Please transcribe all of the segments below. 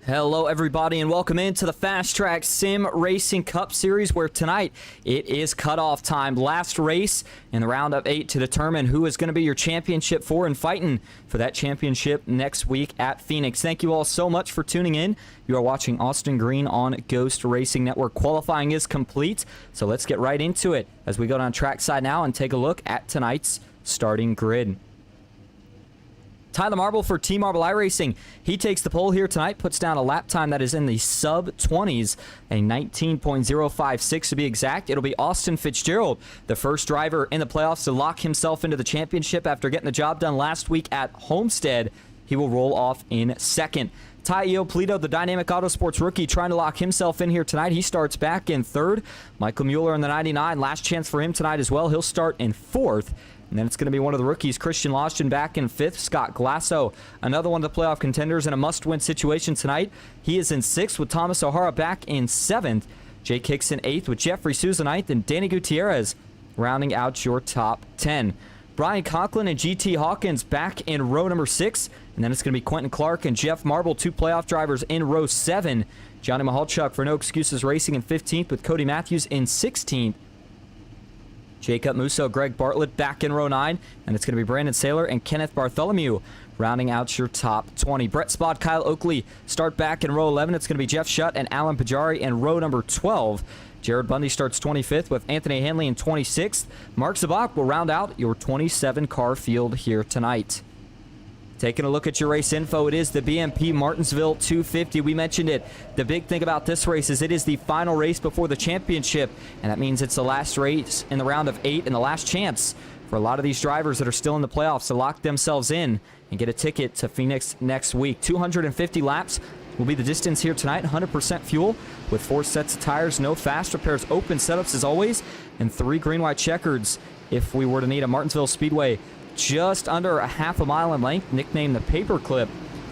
Hello everybody and welcome into the FastTrack Sim Racing Cup series, where tonight it is cutoff time. Last race in the round of 8 to determine who is going to be your championship for and fighting for that championship next week at Phoenix. Thank you all so much for tuning in. You are watching Austin Green on Ghost Racing Network. Qualifying is complete, so let's get right into it as we go down trackside now and take a look at tonight's starting grid. Tyler Marble for Team Marble iRacing. He takes the pole here tonight, puts down a lap time that is in the sub-20s, a 19.056 to be exact. It'll be Austin Fitzgerald, the first driver in the playoffs to lock himself into the championship after getting the job done last week at Homestead. He will roll off in second. Ty Iopolito, the Dynamic Autosports rookie, trying to lock himself in here tonight. He starts back in third. Michael Mueller in the 99, last chance for him tonight as well. He'll start in fourth. And then it's going to be one of the rookies, Christian Lodgton, back in fifth. Scott Glasso, another one of the playoff contenders in a must-win situation tonight. He is in sixth with Thomas O'Hara back in seventh. Jake Hicks in eighth with Jeffrey Souza ninth, and Danny Gutierrez rounding out your top 10. Brian Conklin and GT Hawkins back in row number 6. And then it's going to be Quentin Clark and Jeff Marble, two playoff drivers in row 7. Johnny Mahalchuk for No Excuses Racing in 15th with Cody Matthews in 16th. Jacob Musso, Greg Bartlett back in row 9, and it's going to be Brandon Saylor and Kenneth Bartholomew rounding out your top 20. Brett Spod, Kyle Oakley start back in row 11. It's going to be Jeff Shutt and Alan Pajari in row number 12. Jared Bundy starts 25th with Anthony Hanley in 26th. Mark Zabak will round out your 27-car field here tonight. Taking a look at your race info, it is the BMP Martinsville 250. We mentioned it. The big thing about this race is it is the final race before the championship, and that means it's the last race in the round of 8 and the last chance for a lot of these drivers that are still in the playoffs to lock themselves in and get a ticket to Phoenix next week. 250 laps will be the distance here tonight. 100% fuel with 4 sets of tires, no fast repairs, open setups as always, and 3 green-white checkers if we were to need a Martinsville Speedway just under a half a mile in length, nicknamed the Paperclip.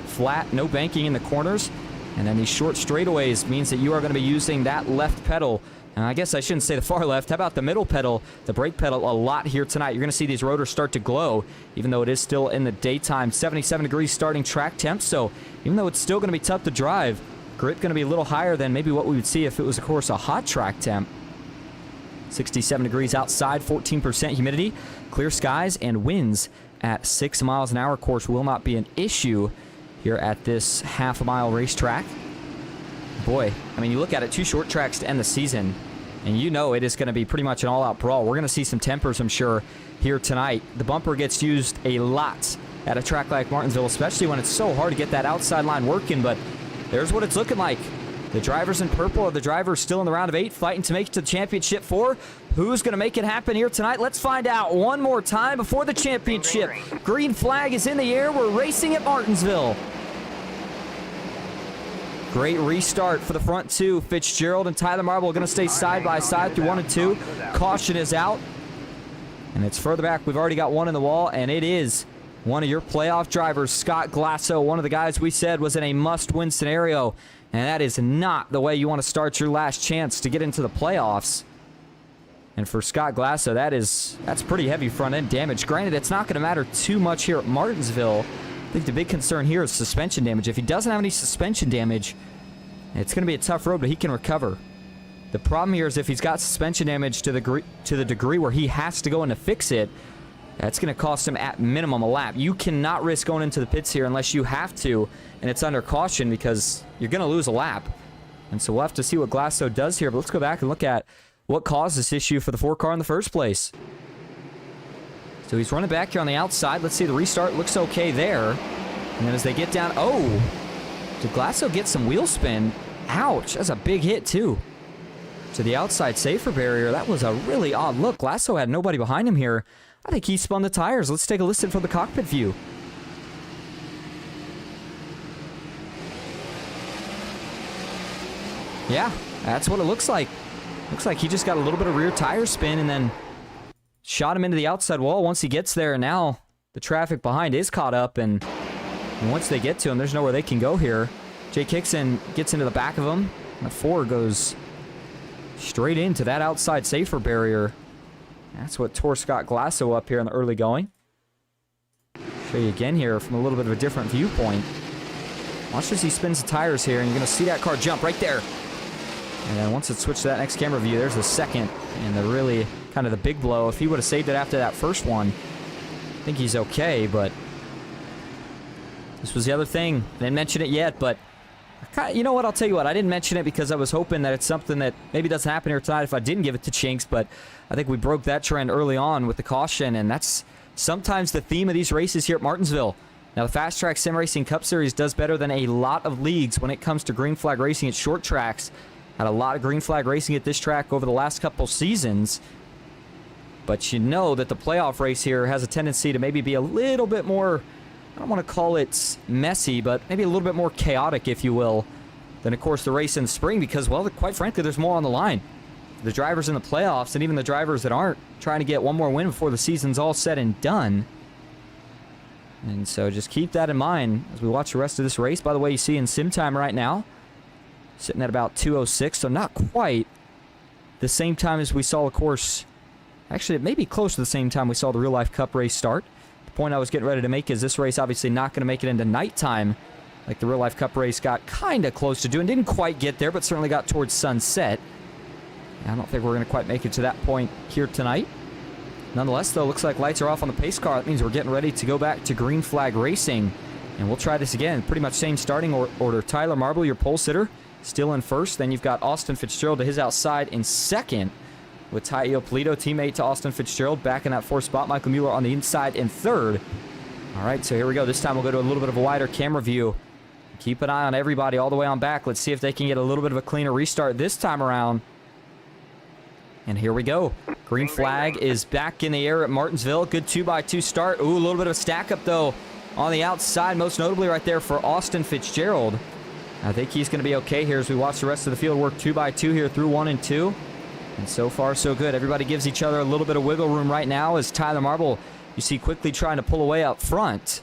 Flat, no banking in the corners, and then these short straightaways means that you are going to be using that left pedal. And I guess I shouldn't say the far left. How about the middle pedal, the brake pedal, a lot here tonight. You're going to see these rotors start to glow, even though it is still in the daytime. 77 degrees starting track temp, so even though it's still going to be tough to drive, grit going to be a little higher than maybe what we would see if it was, of course, a hot track temp. 67 degrees outside, 14% humidity, clear skies, and winds at 6 miles an hour. Course will not be an issue here at this half-a-mile racetrack. Boy, I mean, you look at it, 2 short tracks to end the season, and you know it is going to be pretty much an all-out brawl. We're going to see some tempers, I'm sure, here tonight. The bumper gets used a lot at a track like Martinsville, especially when it's so hard to get that outside line working, but there's what it's looking like. The drivers in purple are the drivers still in the round of 8 fighting to make it to the championship 4. Who's going to make it happen here tonight? Let's find out one more time before the championship. Green flag is in the air. We're racing at Martinsville. Great restart for the front 2. Fitzgerald and Tyler Marble are going to stay side by side through 1 and 2. Caution is out. And it's further back. We've already got one in the wall, and it is one of your playoff drivers, Scott Glasso, one of the guys we said was in a must-win scenario. And that is not the way you want to start your last chance to get into the playoffs. And for Scott Glasso, that's pretty heavy front-end damage. Granted, it's not going to matter too much here at Martinsville. I think the big concern here is suspension damage. If he doesn't have any suspension damage, it's going to be a tough road, but he can recover. The problem here is if he's got suspension damage to the degree where he has to go in to fix it, that's going to cost him at minimum a lap. You cannot risk going into the pits here unless you have to, and it's under caution because you're going to lose a lap. And so we'll have to see what Glasso does here, but let's go back and look at what caused this issue for the 4-car in the first place. So he's running back here on the outside. Let's see, the restart looks okay there. And then as they get down, oh, did Glasso get some wheel spin? Ouch, that's a big hit too. To the outside safer barrier, that was a really odd look. Glasso had nobody behind him here. I think he spun the tires. Let's take a listen from the cockpit view. Yeah, that's what it looks like. Looks like he just got a little bit of rear tire spin and then shot him into the outside wall once he gets there. And now the traffic behind is caught up, and once they get to him, there's nowhere they can go here. Jake Hickson gets into the back of him. The 4 goes straight into that outside safer barrier. That's what tore Scott Glasso up here in the early going. Show you again here from a little bit of a different viewpoint. Watch as he spins the tires here, and you're going to see that car jump right there. And then once it switched to that next camera view, there's the second, and the really kind of the big blow. If he would have saved it after that first one, I think he's okay, but this was the other thing. Didn't mention it yet, but you know what? I'll tell you what. I didn't mention it because I was hoping that it's something that maybe doesn't happen here tonight if I didn't give it to Chinks, but I think we broke that trend early on with the caution, and that's sometimes the theme of these races here at Martinsville. Now, the FastTrack Sim Racing Cup Series does better than a lot of leagues when it comes to green flag racing at short tracks. Had a lot of green flag racing at this track over the last couple seasons. But you know that the playoff race here has a tendency to maybe be a little bit more, I don't want to call it messy, but maybe a little bit more chaotic, if you will, than, of course, the race in the spring because, well, quite frankly, there's more on the line. The drivers in the playoffs and even the drivers that aren't trying to get one more win before the season's all said and done. And so just keep that in mind as we watch the rest of this race. By the way, you see in sim time right now, sitting at about 2:06, so not quite the same time as we saw, of course. Actually, it may be close to the same time we saw the real life cup race start. The point I was getting ready to make is this race obviously not going to make it into nighttime like the real life cup race got kind of close to doing. Didn't quite get there, but certainly got towards sunset. I don't think we're going to quite make it to that point here tonight. Nonetheless, though, looks like lights are off on the pace car. That means we're getting ready to go back to green flag racing. And we'll try this again. Pretty much same starting order. Tyler Marble, your pole sitter, still in first. Then you've got Austin Fitzgerald to his outside in second, with Tai Iopolito, teammate to Austin Fitzgerald, back in that fourth spot. Michael Mueller on the inside in third. All right, so here we go. This time we'll go to a little bit of a wider camera view. Keep an eye on everybody all the way on back. Let's see if they can get a little bit of a cleaner restart this time around. And here we go. Green flag is back in the air at Martinsville. Good 2x2 start. Ooh, a little bit of a stack up, though, on the outside, most notably right there for Austin Fitzgerald. I think he's going to be okay here as we watch the rest of the field work 2x2 here through 1 and 2. And so far, so good. Everybody gives each other a little bit of wiggle room right now as Tyler Marble, you see, quickly trying to pull away up front.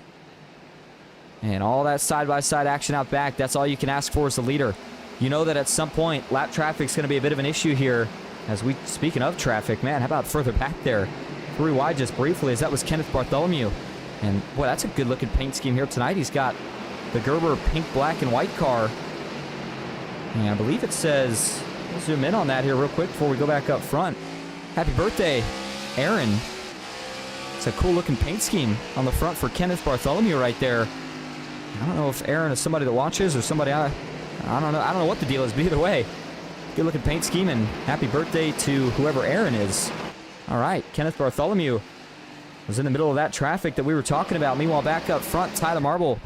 And all that side-by-side action out back, that's all you can ask for as the leader. You know that at some point, lap traffic's going to be a bit of an issue here. Speaking of traffic, man, how about further back there? 3 wide just briefly, as that was Kenneth Bartholomew. And, boy, that's a good-looking paint scheme here tonight. He's got the Gerber pink, black, and white car. And I believe it says, we'll zoom in on that here real quick before we go back up front. Happy birthday, Aaron. It's a cool-looking paint scheme on the front for Kenneth Bartholomew right there. I don't know if Aaron is somebody that watches or somebody I don't know. I don't know what the deal is, but either way, good-looking paint scheme, and happy birthday to whoever Aaron is. All right, Kenneth Bartholomew was in the middle of that traffic that we were talking about. Meanwhile, back up front, Tyler Marble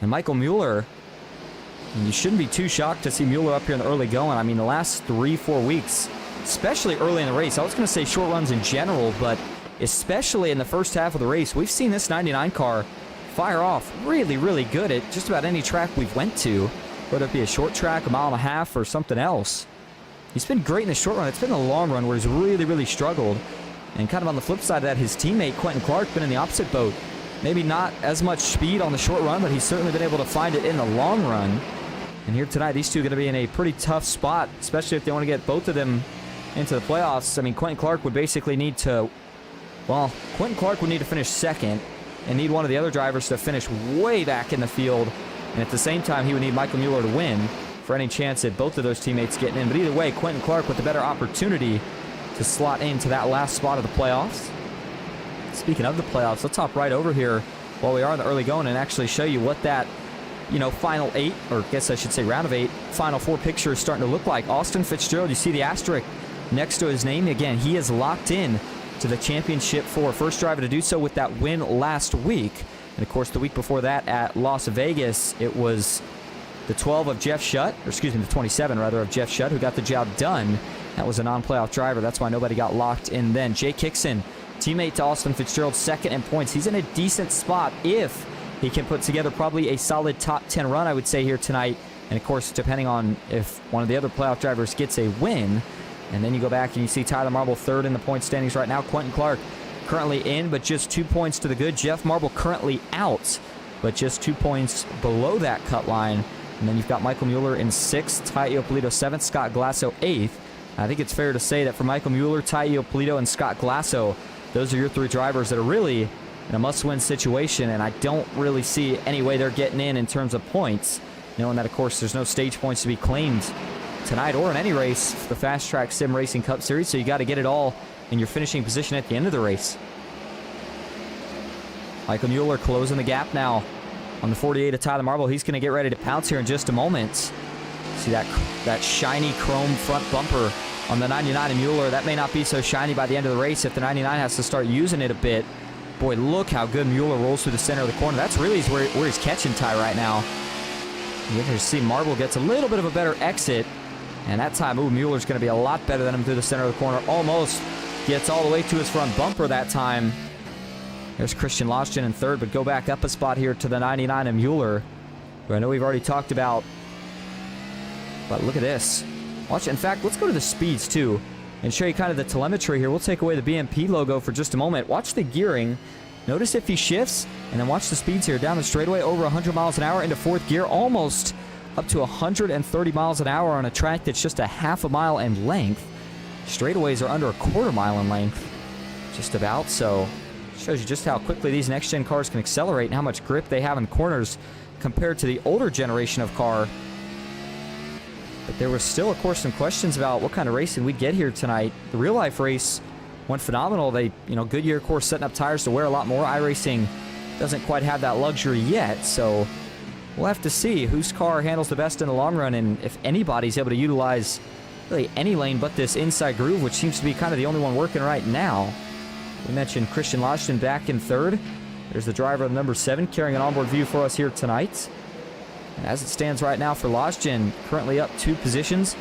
and Michael Mueller. And you shouldn't be too shocked to see Mueller up here in the early going. I mean, the last 3-4 weeks, especially early in the race, I was going to say short runs in general, but especially in the first half of the race, we've seen this 99 car fire off really, really good at just about any track we've went to, whether it be a short track, 1.5 miles, or something else. He's been great in the short run. It's been the long run where he's really, really struggled. And kind of on the flip side of that, his teammate, Quentin Clark, been in the opposite boat. Maybe not as much speed on the short run, but he's certainly been able to find it in the long run. And here tonight, these two are going to be in a pretty tough spot, especially if they want to get both of them into the playoffs. I mean, Quentin Clark would basically need to, well, Quentin Clark would need to finish second and need one of the other drivers to finish way back in the field. And at the same time, he would need Michael Mueller to win for any chance at both of those teammates getting in. But either way, Quentin Clark with the better opportunity to slot into that last spot of the playoffs. Speaking of the playoffs, let's hop right over here while we are in the early going and actually show you what that, final 8, or I guess I should say round of 8, final 4 picture is starting to look like. Austin Fitzgerald, you see the asterisk next to his name. Again, he is locked in to the championship for first driver to do so with that win last week. And of course, the week before that at Las Vegas, it was the 12 of Jeff Shutt, or excuse me, the 27 rather of Jeff Shutt, who got the job done. That was a non-playoff driver. That's why nobody got locked in then. Jay Kickson, teammate to Austin Fitzgerald, second in points. He's in a decent spot if he can put together probably a solid top 10 run, I would say, here tonight. And of course, depending on if one of the other playoff drivers gets a win. And then you go back and you see Tyler Marble third in the point standings right now. Quentin Clark currently in, but just 2 points to the good. Jeff Marble currently out, but just 2 points below that cut line. And then you've got Michael Mueller in 6th, Tai Iopolito 7th, Scott Glasso 8th. I think it's fair to say that for Michael Mueller, Tai Iopolito, and Scott Glasso, those are your 3 drivers that are really in a must-win situation, and I don't really see any way they're getting in terms of points. knowing that, of course, there's no stage points to be claimed tonight or in any race for the FastTrack Sim Racing Cup Series, so you got to get it all in your finishing position at the end of the race. Michael Mueller closing the gap now on the 48 of Tyler Marble. He's going to get ready to pounce here in just a moment. See that shiny chrome front bumper on the 99 of Mueller. That may not be so shiny by the end of the race if the 99 has to start using it a bit. Boy, look how good Mueller rolls through the center of the corner. That's really where he's catching Ty right now. You can see Marble gets a little bit of a better exit. And that time, Mueller's going to be a lot better than him through the center of the corner. Almost gets all the way to his front bumper that time. There's Christian Loshton in third, but go back up a spot here to the 99 of Mueller, who I know we've already talked about. But look at this. Watch. In fact, let's go to the speeds, too, and show you kind of the telemetry here. We'll take away the BMP logo for just a moment. Watch the gearing. Notice if he shifts, and then watch the speeds here. Down the straightaway, over 100 miles an hour into fourth gear, almost up to 130 miles an hour on a track that's just a half a mile in length. Straightaways are under a quarter mile in length, just about. So shows you just how quickly these next-gen cars can accelerate and how much grip they have in corners compared to the older generation of car. But there was still, of course, some questions about what kind of racing we'd get here tonight. The real-life race went phenomenal. They, Goodyear, of course, setting up tires to wear a lot more. iRacing doesn't quite have that luxury yet, so we'll have to see whose car handles the best in the long run and if anybody's able to utilize really any lane but this inside groove, which seems to be kind of the only one working right now. We mentioned Christian Loshton back in third. There's the driver of number 7 carrying an onboard view for us here tonight. And as it stands right now for Loshton, currently up 2 positions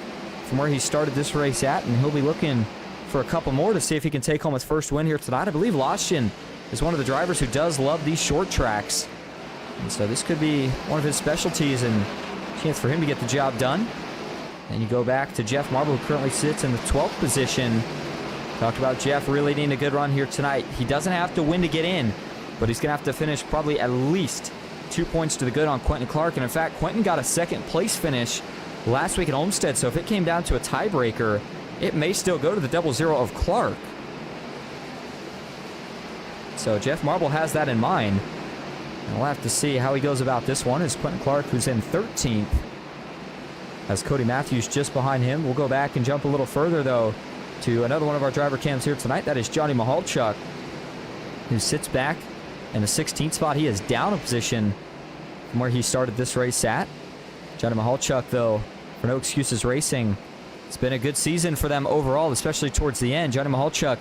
from where he started this race at, and he'll be looking for a couple more to see if he can take home his first win here tonight. I believe Loshton is one of the drivers who does love these short tracks. And so this could be one of his specialties and a chance for him to get the job done. And you go back to Jeff Marble, who currently sits in the 12th position. Talked about Jeff really needing a good run here tonight. He doesn't have to win to get in, but he's going to have to finish probably at least 2 points to the good on Quentin Clark. And in fact, Quentin got a second place finish last week at Olmsted, so if it came down to a tiebreaker, it may still go to the 0-0 of Clark. So Jeff Marble has that in mind. And we'll have to see how he goes about this one. As Quentin Clark, who's in 13th, as Cody Matthews just behind him. We'll go back and jump a little further, though, to another one of our driver cams here tonight. That is Johnny Mahalchuk, who sits back in the 16th spot. He is down a position from where he started this race at. Johnny Mahalchuk, though, for No Excuses Racing, it's been a good season for them overall, especially towards the end. Johnny Mahalchuk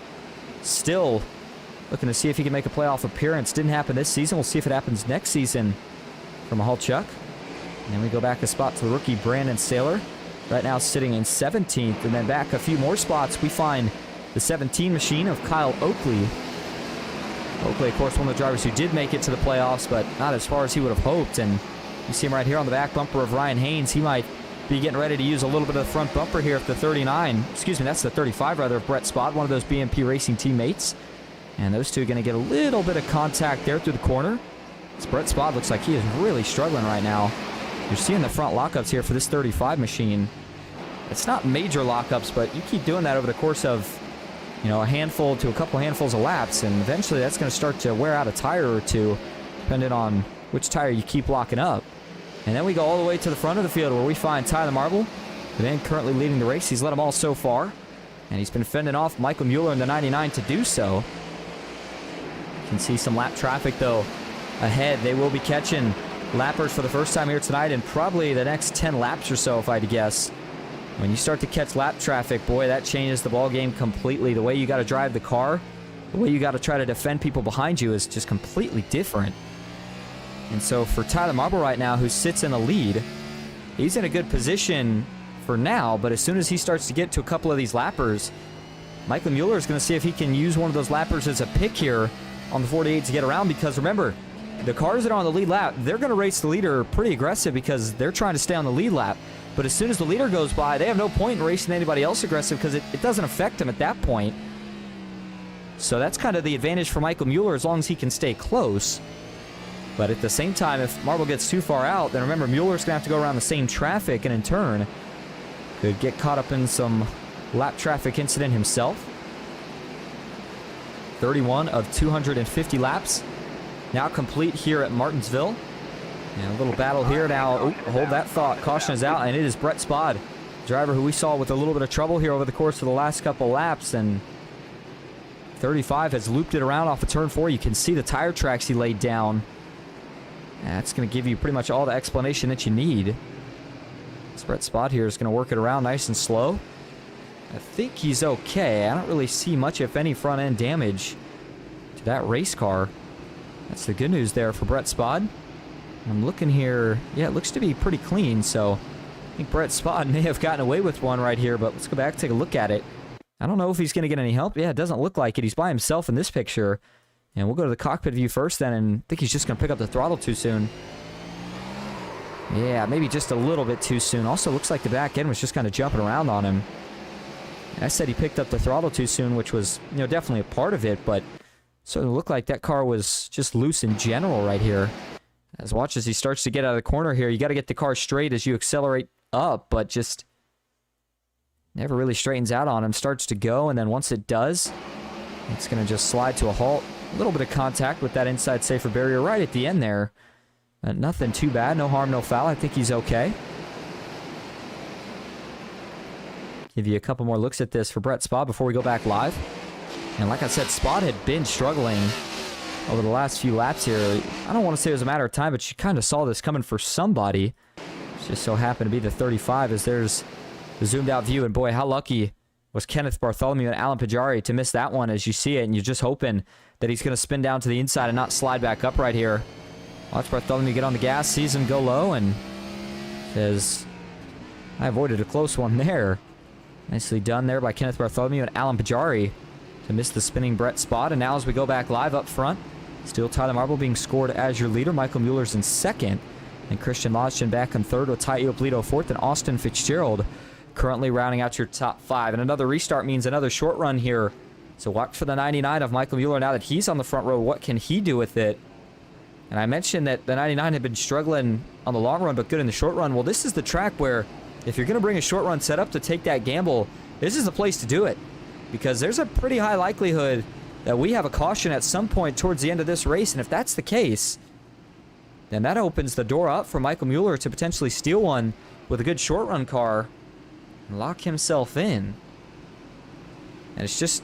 still looking to see if he can make a playoff appearance. Didn't happen this season. We'll see if it happens next season for Mahalchuk. And then we go back a spot to the rookie Brandon Saylor. Right now sitting in 17th. And then back a few more spots, we find the 17 machine of Kyle Oakley. Oakley, of course, one of the drivers who did make it to the playoffs, but not as far as he would have hoped. And you see him right here on the back bumper of Ryan Haynes. He might be getting ready to use a little bit of the front bumper here at the 39. Excuse me, that's the 35, rather, of Brett Spott, one of those BMP Racing teammates. And those two are going to get a little bit of contact there through the corner. This Brett Spott looks like he is really struggling right now. You're seeing the front lockups here for this 35 machine. It's not major lockups, but you keep doing that over the course of, a handful to a couple handfuls of laps, and eventually that's going to start to wear out a tire or two, depending on which tire you keep locking up. And then we go all the way to the front of the field where we find Tyler Marble, the man currently leading the race. He's led them all so far, and he's been fending off Michael Mueller in the 99 to do so. You can see some lap traffic, though, ahead. They will be catching lappers for the first time here tonight in probably the next 10 laps or so, if I had to guess. When you start to catch lap traffic, boy, that changes the ball game completely. The way you got to drive the car, the way you got to try to defend people behind you is just completely different. And so for Tyler Marble right now, who sits in the lead, he's in a good position for now, but as soon as he starts to get to a couple of these lappers, Michael Mueller is going to see if he can use one of those lappers as a pick here on the 48 to get around, because remember, the cars that are on the lead lap, they're going to race the leader pretty aggressive because they're trying to stay on the lead lap. But as soon as the leader goes by, they have no point in racing anybody else aggressive because it doesn't affect them at that point. So that's kind of the advantage for Michael Mueller as long as he can stay close. But at the same time, if Marble gets too far out, then remember, Mueller's going to have to go around the same traffic, and in turn could get caught up in some lap traffic incident himself. 31 of 250 laps now complete here at Martinsville. And a little battle here now. Oh, hold that thought. Caution is out, and it is Brett Spod, driver who we saw with a little bit of trouble here over the course of the last couple laps. And 35 has looped it around off of turn 4. You can see the tire tracks he laid down. That's going to give you pretty much all the explanation that you need. This Brett Spod here is going to work it around nice and slow. I think he's okay. I don't really see much, if any, front end damage to that race car. That's the good news there for Brett Spod. I'm looking here. Yeah, it looks to be pretty clean, so I think Brett Spod may have gotten away with one right here, but let's go back and take a look at it. I don't know if he's going to get any help. Yeah, it doesn't look like it. He's by himself in this picture. And we'll go to the cockpit view first then, and I think he's just going to pick up the throttle too soon. Yeah, maybe just a little bit too soon. Also looks like the back end was just kind of jumping around on him. I said he picked up the throttle too soon, which was, definitely a part of it, but certainly looked like that car was just loose in general right here. Watch as he starts to get out of the corner here. You got to get the car straight as you accelerate up, but just never really straightens out on him. Starts to go, and then once it does, it's going to just slide to a halt. A little bit of contact with that inside safer barrier right at the end there. Nothing too bad. No harm, no foul. I think he's okay. Give you a couple more looks at this for Brett Spod before we go back live. And like I said, Spod had been struggling over the last few laps here. I don't want to say it was a matter of time, but you kind of saw this coming for somebody. It just so happened to be the 35 as there's the zoomed out view. And boy, how lucky was Kenneth Bartholomew and Alan Pajari to miss that one as you see it. And you're just hoping that he's going to spin down to the inside and not slide back up right here. Watch Bartholomew get on the gas, sees him go low, and says, I avoided a close one there. Nicely done there by Kenneth Bartholomew and Alan Pajari to miss the spinning Brett Spod. And now as we go back live up front, still Tyler Marble being scored as your leader. Michael Mueller's in second. And Christian Lodgen back in third with Ty Iopolito fourth. And Austin Fitzgerald currently rounding out your top 5. And another restart means another short run here. So watch for the 99 of Michael Mueller now that he's on the front row. What can he do with it? And I mentioned that the 99 had been struggling on the long run, but good in the short run. Well, this is the track where if you're going to bring a short run setup to take that gamble, this is the place to do it. Because there's a pretty high likelihood that we have a caution at some point towards the end of this race. And if that's the case, then that opens the door up for Michael Mueller to potentially steal one with a good short run car and lock himself in. And it's just,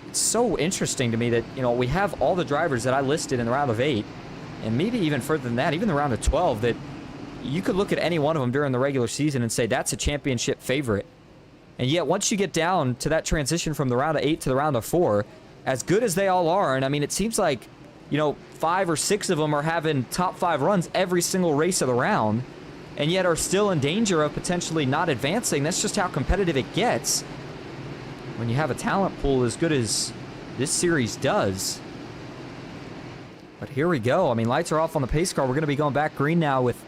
it's so interesting to me that, we have all the drivers that I listed in the round of 8, and maybe even further than that, even the round of 12, that you could look at any one of them during the regular season and say that's a championship favorite. And yet once you get down to that transition from the round of 8 to the round of 4, as good as they all are, and I mean, it seems like, 5 or 6 of them are having top 5 runs every single race of the round, and yet are still in danger of potentially not advancing. That's just how competitive it gets when you have a talent pool as good as this series does. But here we go. I mean, lights are off on the pace car. We're going to be going back green now with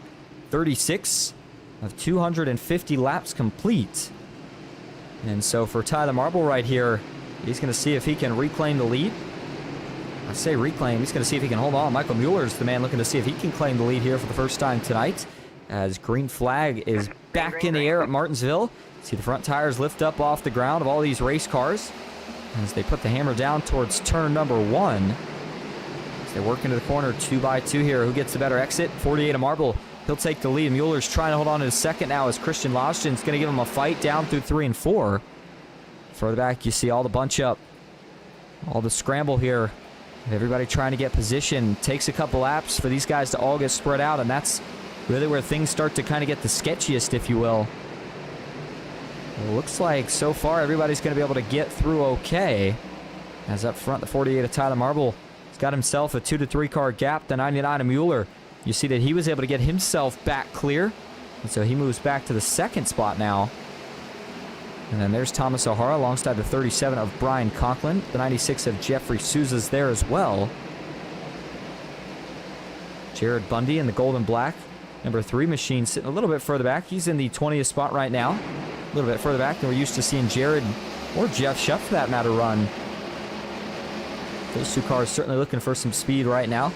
36 of 250 laps complete. And so for Tyler Marble right here, he's going to see if he can reclaim the lead. I say reclaim. He's going to see if he can hold on. Michael Mueller's the man looking to see if he can claim the lead here for the first time tonight, as green flag is back in the air at Martinsville. See the front tires lift up off the ground of all these race cars as they put the hammer down towards turn number 1. As they work into the corner 2 by 2 here. Who gets the better exit? 48 of Marble. He'll take the lead. Mueller's trying to hold on to his second now as Christian Lodgen's going to give him a fight down through 3 and 4. Further back, you see all the bunch up. All the scramble here. Everybody trying to get position. Takes a couple laps for these guys to all get spread out, and that's really where things start to kind of get the sketchiest, if you will. It looks like so far everybody's going to be able to get through okay. As up front, the 48 of Tyler Marble has got himself a 2 to 3 car gap. The 99 of Mueller, you see that he was able to get himself back clear. And so he moves back to the second spot now. And then there's Thomas O'Hara alongside the 37 of Brian Conklin. The 96 of Jeffrey Souza's there as well. Jared Bundy in the gold and black. Number 3 machine sitting a little bit further back. He's in the 20th spot right now. A little bit further back than we're used to seeing Jared or Jeff Shutt for that matter run. Those 2 cars certainly looking for some speed right now.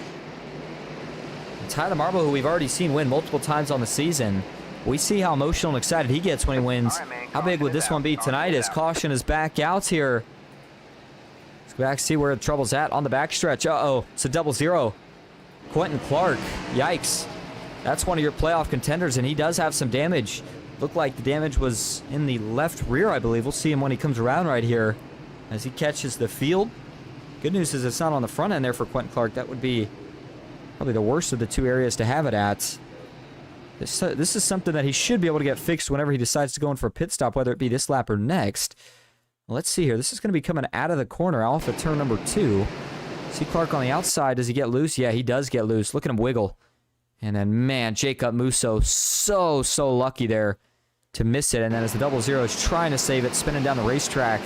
And Tyler Marble, who we've already seen win multiple times on the season, we see how emotional and excited he gets when he wins. How big would this one be tonight as caution is back out here? Let's go back, see where the trouble's at on the backstretch. Uh-oh, it's a 00. Quentin Clark, yikes. that's one of your playoff contenders, and he does have some damage. Looked like the damage was in the left rear, I believe. We'll see him when he comes around right here as he catches the field. Good news is it's not on the front end there for Quentin Clark. That would be probably the worst of the two areas to have it at. This is something that he should be able to get fixed whenever he decides to go in for a pit stop, whether it be this lap or next. Let's see here. This is going to be coming out of the corner off of turn number 2. See Clark on the outside. Does he get loose? Yeah, he does get loose. Look at him wiggle. And then, man, Jacob Musso, so lucky there to miss it. And then as the 00 is trying to save it, spinning down the racetrack,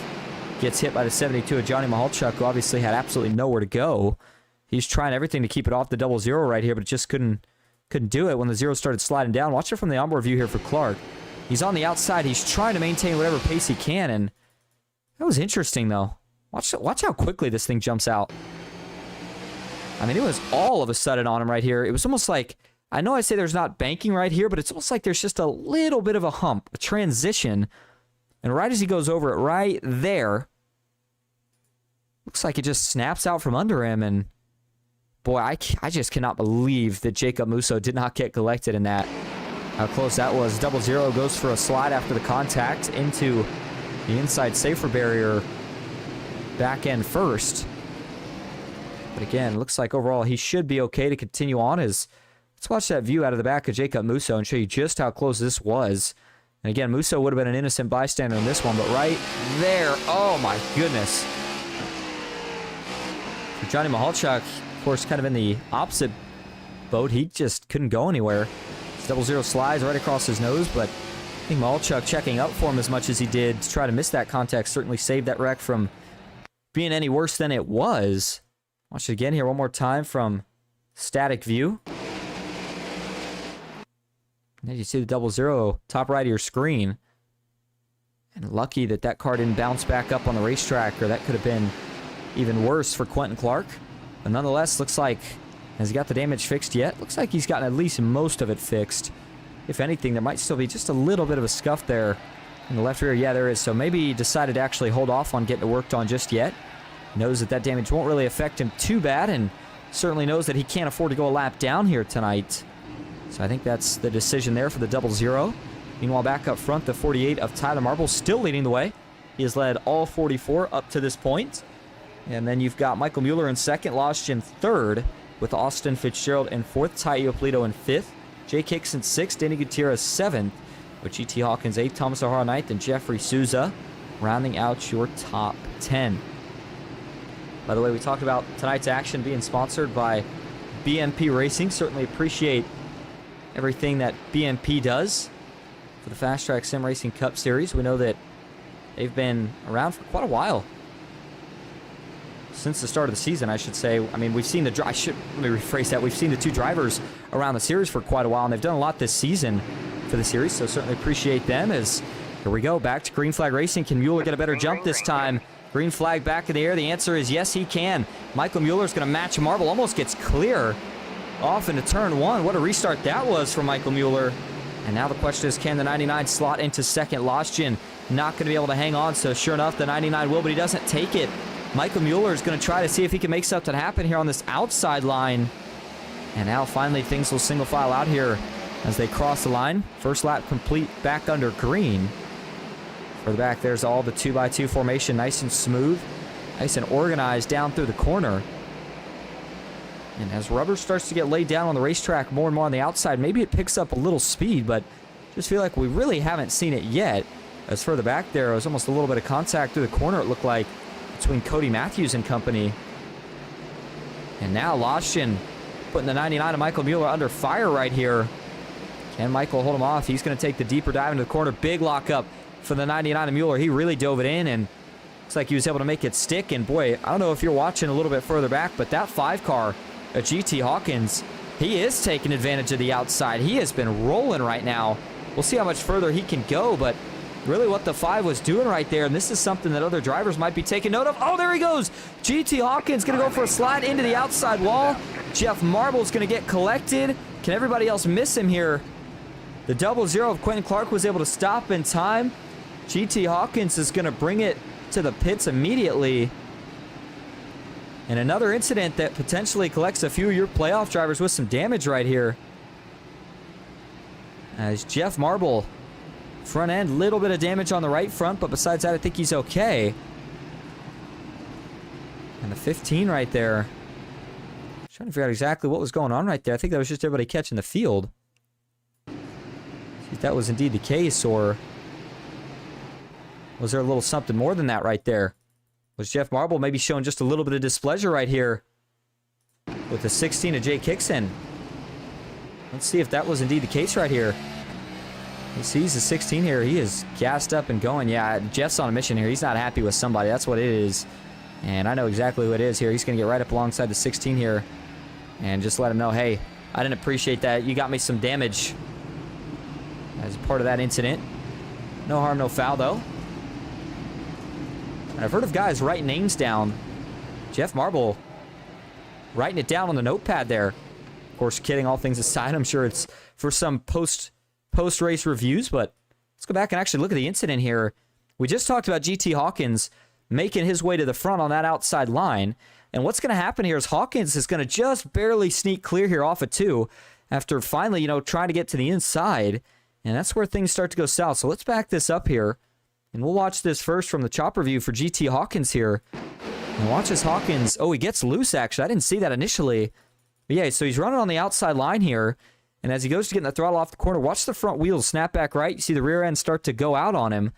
gets hit by the 72 of Johnny Mahalchuk, who obviously had absolutely nowhere to go. He's trying everything to keep it off the 00 right here, but just couldn't do it when the 0 started sliding down. Watch it from the onboard view here for Clark. He's on the outside. He's trying to maintain whatever pace he can, and that was interesting, though. Watch how quickly this thing jumps out. I mean, it was all of a sudden on him right here. It was almost like, I know I say there's not banking right here, but it's almost like there's just a little bit of a hump, a transition. And right as he goes over it right there, looks like it just snaps out from under him. And boy, I just cannot believe that Jacob Musso did not get collected in that. How close that was. 00 goes for a slide after the contact into the inside safer barrier back end first. But again, looks like overall he should be okay to continue on. Let's watch that view out of the back of Jacob Musso and show you just how close this was. And again, Musso would have been an innocent bystander in this one, but right there, oh my goodness. For Johnny Mahalchuk, of course, kind of in the opposite boat. He just couldn't go anywhere. 00 slides right across his nose, but I think Mahalchuk checking up for him as much as he did to try to miss that contact certainly saved that wreck from being any worse than it was. Watch it again here one more time from static view. And you see the 00 top right of your screen. And lucky that that car didn't bounce back up on the racetrack, or that could have been even worse for Quentin Clark. But nonetheless, looks like, has he got the damage fixed yet? Looks like he's gotten at least most of it fixed. If anything, there might still be just a little bit of a scuff there in the left rear. Yeah, there is. So maybe he decided to actually hold off on getting it worked on just yet. Knows that that damage won't really affect him too bad, and certainly knows that he can't afford to go a lap down here tonight. So I think that's the decision there for the 00. Meanwhile, back up front, the 48 of Tyler Marble still leading the way. He has led all 44 up to this point. And then you've got Michael Mueller in second, Lost in third, with Austin Fitzgerald in fourth, Ty Iopolito in fifth, Jake Hicks in sixth, Danny Gutierrez seventh, with G.T. Hawkins eighth, Thomas O'Hara ninth, and Jeffrey Souza rounding out your top 10. By the way, we talked about tonight's action being sponsored by BMP Racing. Certainly appreciate everything that BMP does for the FastTrack Sim Racing Cup Series. We know that they've been around for quite a while. Since the start of the season, I should say. I mean, we've seen let me rephrase that. We've seen the two drivers around the series for quite a while, and they've done a lot this season for the series, so certainly appreciate them. As here we go, back to green flag racing. Can Mueller get a better jump this time? Green flag back in the air. The answer is yes, he can. Michael Mueller's going to match Marble. Almost gets clear off into turn one. What a restart that was for Michael Mueller. And now the question is, can the 99 slot into second? Lostjian not going to be able to hang on, so sure enough, the 99 will, but he doesn't take it. Michael Mueller is going to try to see if he can make something happen here on this outside line. And now finally things will single file out here as they cross the line. First lap complete back under green. For the back, there's all the 2x2 formation, nice and smooth, nice and organized down through the corner. And as rubber starts to get laid down on the racetrack more and more on the outside, maybe it picks up a little speed, but just feel like we really haven't seen it yet. As further back there, it was almost a little bit of contact through the corner, it looked like, between Cody Matthews and company. And now Lostjian putting the 99 of Michael Mueller under fire right here. Can Michael hold him off? He's going to take the deeper dive into the corner. Big lockup for the 99 of Mueller. He really dove it in, and looks like he was able to make it stick. And boy, I don't know if you're watching a little bit further back, but that 5 car at GT Hawkins, he is taking advantage of the outside. He has been rolling right now. We'll see how much further he can go, but really what the 5 was doing right there, and this is something that other drivers might be taking note of. Oh, there he goes. GT Hawkins going to go for a slide into the outside wall. Jeff Marble's going to get collected. Can everybody else miss him here? The 00 of Quentin Clark was able to stop in time. GT Hawkins is going to bring it to the pits immediately. And another incident that potentially collects a few of your playoff drivers with some damage right here. As Jeff Marble, front end, little bit of damage on the right front, but besides that, I think he's okay. And the 15 right there. Trying to figure out exactly what was going on right there. I think that was just everybody catching the field. See if that was indeed the case, or was there a little something more than that right there? Was Jeff Marble maybe showing just a little bit of displeasure right here with the 16 of Jake Hickson? Let's see if that was indeed the case right here. He sees the 16 here. He is gassed up and going. Yeah, Jeff's on a mission here. He's not happy with somebody. That's what it is. And I know exactly who it is here. He's going to get right up alongside the 16 here and just let him know, hey, I didn't appreciate that. You got me some damage as part of that incident. No harm, no foul, though. And I've heard of guys writing names down. Jeff Marble writing it down on the notepad there. Of course, kidding all things aside, I'm sure it's for some post-race reviews, but let's go back and actually look at the incident here. We just talked about GT Hawkins making his way to the front on that outside line. And what's going to happen here is Hawkins is going to just barely sneak clear here off of 2 after finally, trying to get to the inside. And that's where things start to go south. So let's back this up here. And we'll watch this first from the chopper view for GT Hawkins here. And watch as Hawkins... Oh, he gets loose, actually. I didn't see that initially. But yeah, so he's running on the outside line here. And as he goes to get the throttle off the corner, watch the front wheels snap back right. You see the rear end start to go out on him.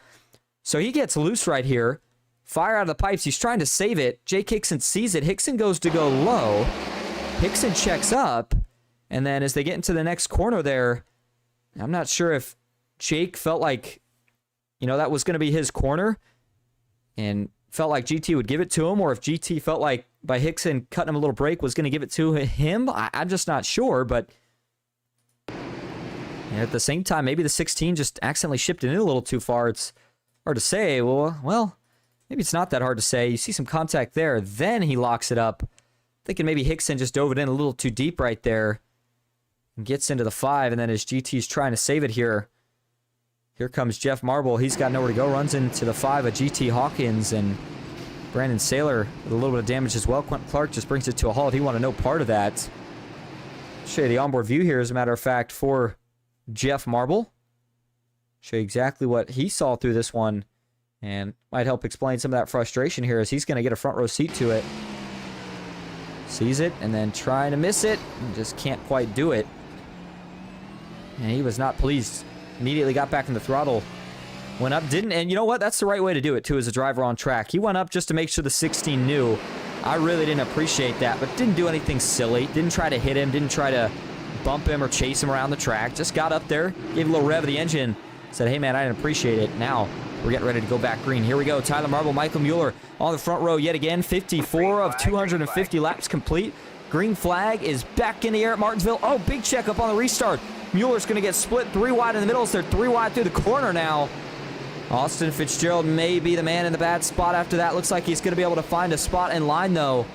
So he gets loose right here. Fire out of the pipes. He's trying to save it. Jake Hickson sees it. Hickson goes to go low. Hickson checks up. And then as they get into the next corner there, I'm not sure if Jake felt like, that was going to be his corner and felt like GT would give it to him, or if GT felt like by Hickson cutting him a little break was going to give it to him. I'm just not sure, but at the same time, maybe the 16 just accidentally shipped it in a little too far. It's hard to say. Well, maybe it's not that hard to say. You see some contact there. Then he locks it up. Thinking maybe Hickson just dove it in a little too deep right there. And gets into the 5. And then as GT's trying to save it here. Here comes Jeff Marble. He's got nowhere to go. Runs into the 5 of GT Hawkins. And Brandon Saylor with a little bit of damage as well. Quentin Clark just brings it to a halt. He wanted no part of that. Show you the onboard view here, as a matter of fact, for Jeff Marble. Show you exactly what he saw through this one. And might help explain some of that frustration here as he's going to get a front row seat to it. Sees it and then trying to miss it. And just can't quite do it. And he was not pleased. Immediately got back in the throttle. Went up, didn't, and you know what? That's the right way to do it too as a driver on track. He went up just to make sure the 16 knew. I really didn't appreciate that, but didn't do anything silly. Didn't try to hit him. Didn't try to bump him or chase him around the track. Just got up there, gave a little rev of the engine. Said, hey man, I didn't appreciate it. Now we're getting ready to go back green. Here we go. Tyler Marble, Michael Mueller on the front row yet again. 54 of 250 laps complete. Green flag is back in the air at Martinsville. Oh, big checkup on the restart. Mueller's going to get split 3 wide in the middle. So they're 3 wide through the corner now. Austin Fitzgerald may be the man in the bad spot after that. Looks like he's going to be able to find a spot in line, though.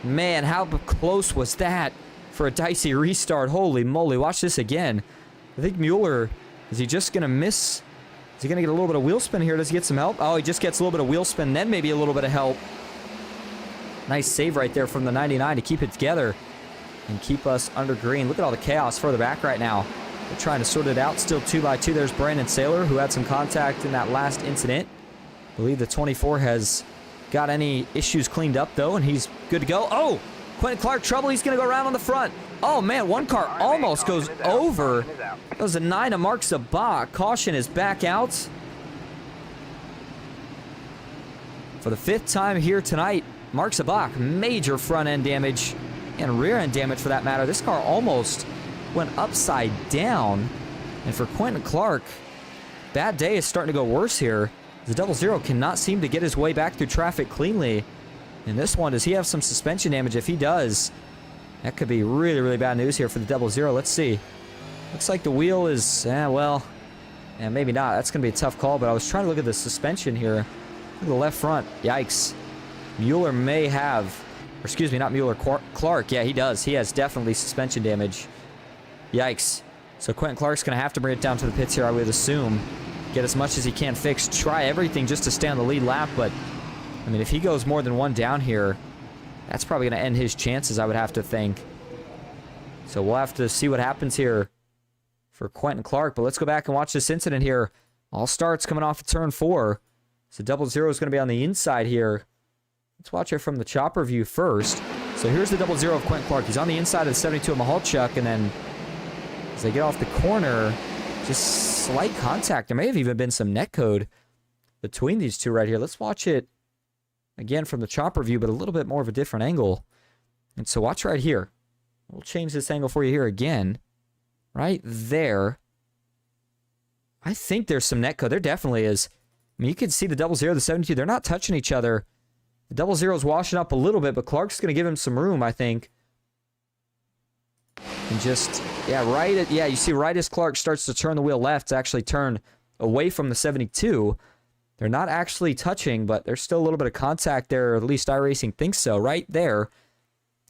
Man, how close was that for a dicey restart? Holy moly. Watch this again. I think Mueller, is he just going to miss? Is he going to get a little bit of wheel spin here? Does he get some help? Oh, he just gets a little bit of wheel spin, then maybe a little bit of help. Nice save right there from the 99 to keep it together and keep us under green. Look at all the chaos further back right now. They're trying to sort it out. Still 2 by 2. There's Brandon Saylor, who had some contact in that last incident. I believe the 24 has got any issues cleaned up, though, and he's good to go. Oh, Quentin Clark, trouble. He's going to go around on the front. Oh, man, one car almost goes over. That was a 9 of Mark Sabak. Caution is back out. For the 5th time here tonight, Mark Sabak, major front-end damage and rear-end damage for that matter. This car almost went upside down. And for Quentin Clark, bad day is starting to go worse here. The 00 cannot seem to get his way back through traffic cleanly. In this one, does he have some suspension damage? If he does, that could be really, really bad news here for the 00. Let's see. Looks like the wheel is, maybe not. That's going to be a tough call, but I was trying to look at the suspension here. Look at the left front. Yikes. Mueller may have, or excuse me, not Mueller, Clark. Yeah, he does. He has definitely suspension damage. Yikes. So Quentin Clark's going to have to bring it down to the pits here, I would assume. Get as much as he can fixed. Try everything just to stay on the lead lap, but, I mean, if he goes more than one down here, that's probably going to end his chances, I would have to think. So we'll have to see what happens here for Quentin Clark. But let's go back and watch this incident here. All starts coming off of turn 4. So 00 is going to be on the inside here. Let's watch it from the chopper view first. So here's the 00 of Quentin Clark. He's on the inside of the 72 of Mahalchuk, and then as they get off the corner, just slight contact. There may have even been some netcode between these two right here. Let's watch it again from the chopper view, but a little bit more of a different angle. And so watch right here. We'll change this angle for you here again. Right there. I think there's some netcode. There definitely is. I mean, you can see the 00, the 72. They're not touching each other. The 00 is washing up a little bit, but Clark's going to give him some room, I think. And just, yeah, you see right as Clark starts to turn the wheel left, to actually turn away from the 72. They're not actually touching, but there's still a little bit of contact there, or at least iRacing thinks so, right there.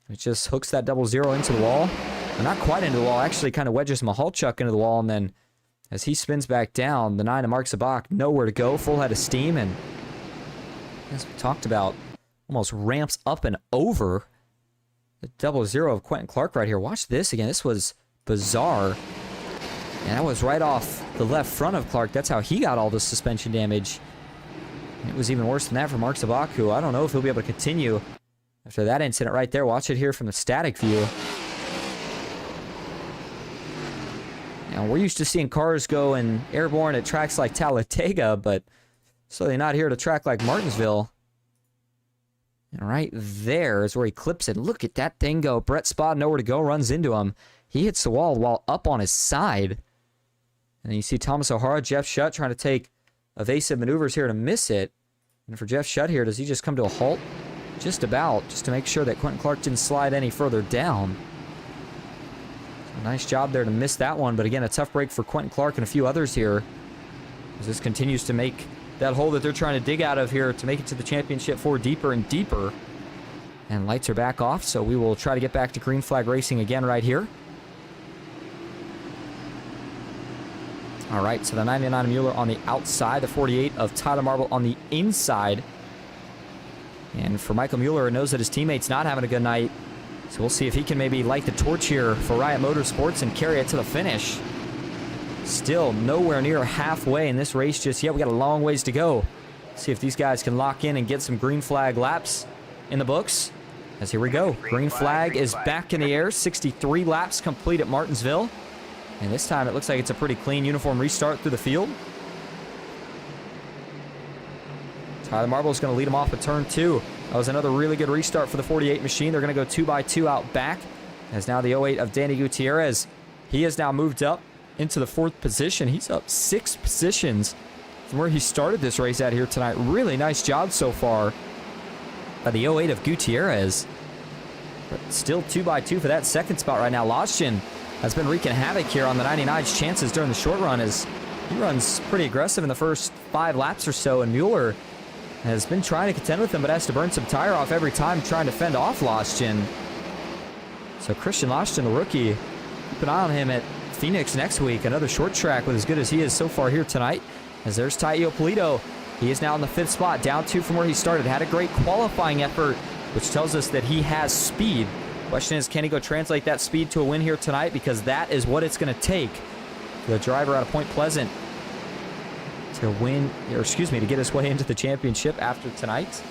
It just hooks that 00 into the wall. Well, not quite into the wall, actually kind of wedges Mahalchuk into the wall, and then as he spins back down, the 9 of Mark Zabak, nowhere to go, full head of steam, and as we talked about, almost ramps up and over the 00 of Quentin Clark right here. Watch this again. This was bizarre. And that was right off the left front of Clark. That's how he got all the suspension damage. And it was even worse than that for Mark Zabak, who I don't know if he'll be able to continue after that incident right there. Watch it here from the static view. Now, we're used to seeing cars go and airborne at tracks like Talladega, but certainly not here at a track like Martinsville. And right there is where he clips it. Look at that thing go. Brett Spod, nowhere to go, runs into him. He hits the wall while up on his side. And then you see Thomas O'Hara, Jeff Shutt trying to take evasive maneuvers here to miss it. And for Jeff Shutt here, does he just come to a halt? Just about, just to make sure that Quentin Clark didn't slide any further down. So nice job there to miss that one. But again, a tough break for Quentin Clark and a few others here, as this continues to make that hole that they're trying to dig out of here to make it to the championship 4 deeper and deeper. And lights are back off, so we will try to get back to green flag racing again right here. All right, so the 99 of Mueller on the outside, the 48 of Tyler Marble on the inside. And for Michael Mueller, knows that his teammate's not having a good night, so we'll see if he can maybe light the torch here for Riot Motorsports and carry it to the finish. Still nowhere near halfway in this race just yet. We got a long ways to go. See if these guys can lock in and get some green flag laps in the books. As here we go. Green flag is back in the air. 63 laps complete at Martinsville. And this time it looks like it's a pretty clean uniform restart through the field. Tyler Marble is going to lead him off at turn 2. That was another really good restart for the 48 machine. They're going to go 2x2 out back. As now the 08 of Danny Gutierrez. He has now moved up into the 4th position. He's up 6 positions from where he started this race out here tonight. Really nice job so far by the 08 of Gutierrez. But still 2x2 for that 2nd spot right now. Lostjen has been wreaking havoc here on the 99's chances during the short run, as he runs pretty aggressive in the first 5 laps or so, and Mueller has been trying to contend with him, but has to burn some tire off every time trying to fend off Lostjen. So Christian Lostjen, the rookie, keep an eye on him at Phoenix next week. Another short track with as good as he is so far here tonight. As there's Tai Iopolito. He is now in the 5th spot, down 2 from where he started. Had a great qualifying effort, which tells us that he has speed. Question is, can he go translate that speed to a win here tonight? Because that is what it's going to take for the driver out of Point Pleasant to win, or excuse me, to get his way into the championship after tonight.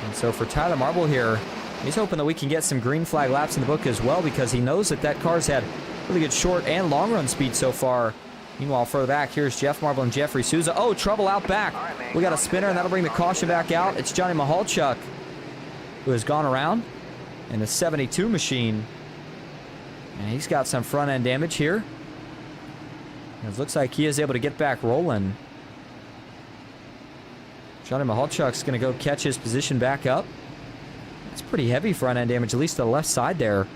And so for Tyler Marble here, he's hoping that we can get some green flag laps in the book as well, because he knows that that car's had really good short and long run speed so far. Meanwhile, further back, here's Jeff Marble and Jeffrey Souza. Oh, trouble out back. We got a spinner, and that'll bring the caution back out. It's Johnny Mahalchuk, who has gone around in the 72 machine. And he's got some front end damage here. It looks like he is able to get back rolling. Johnny Mahalchuk's going to go catch his position back up. It's pretty heavy front end damage, at least to the left side there.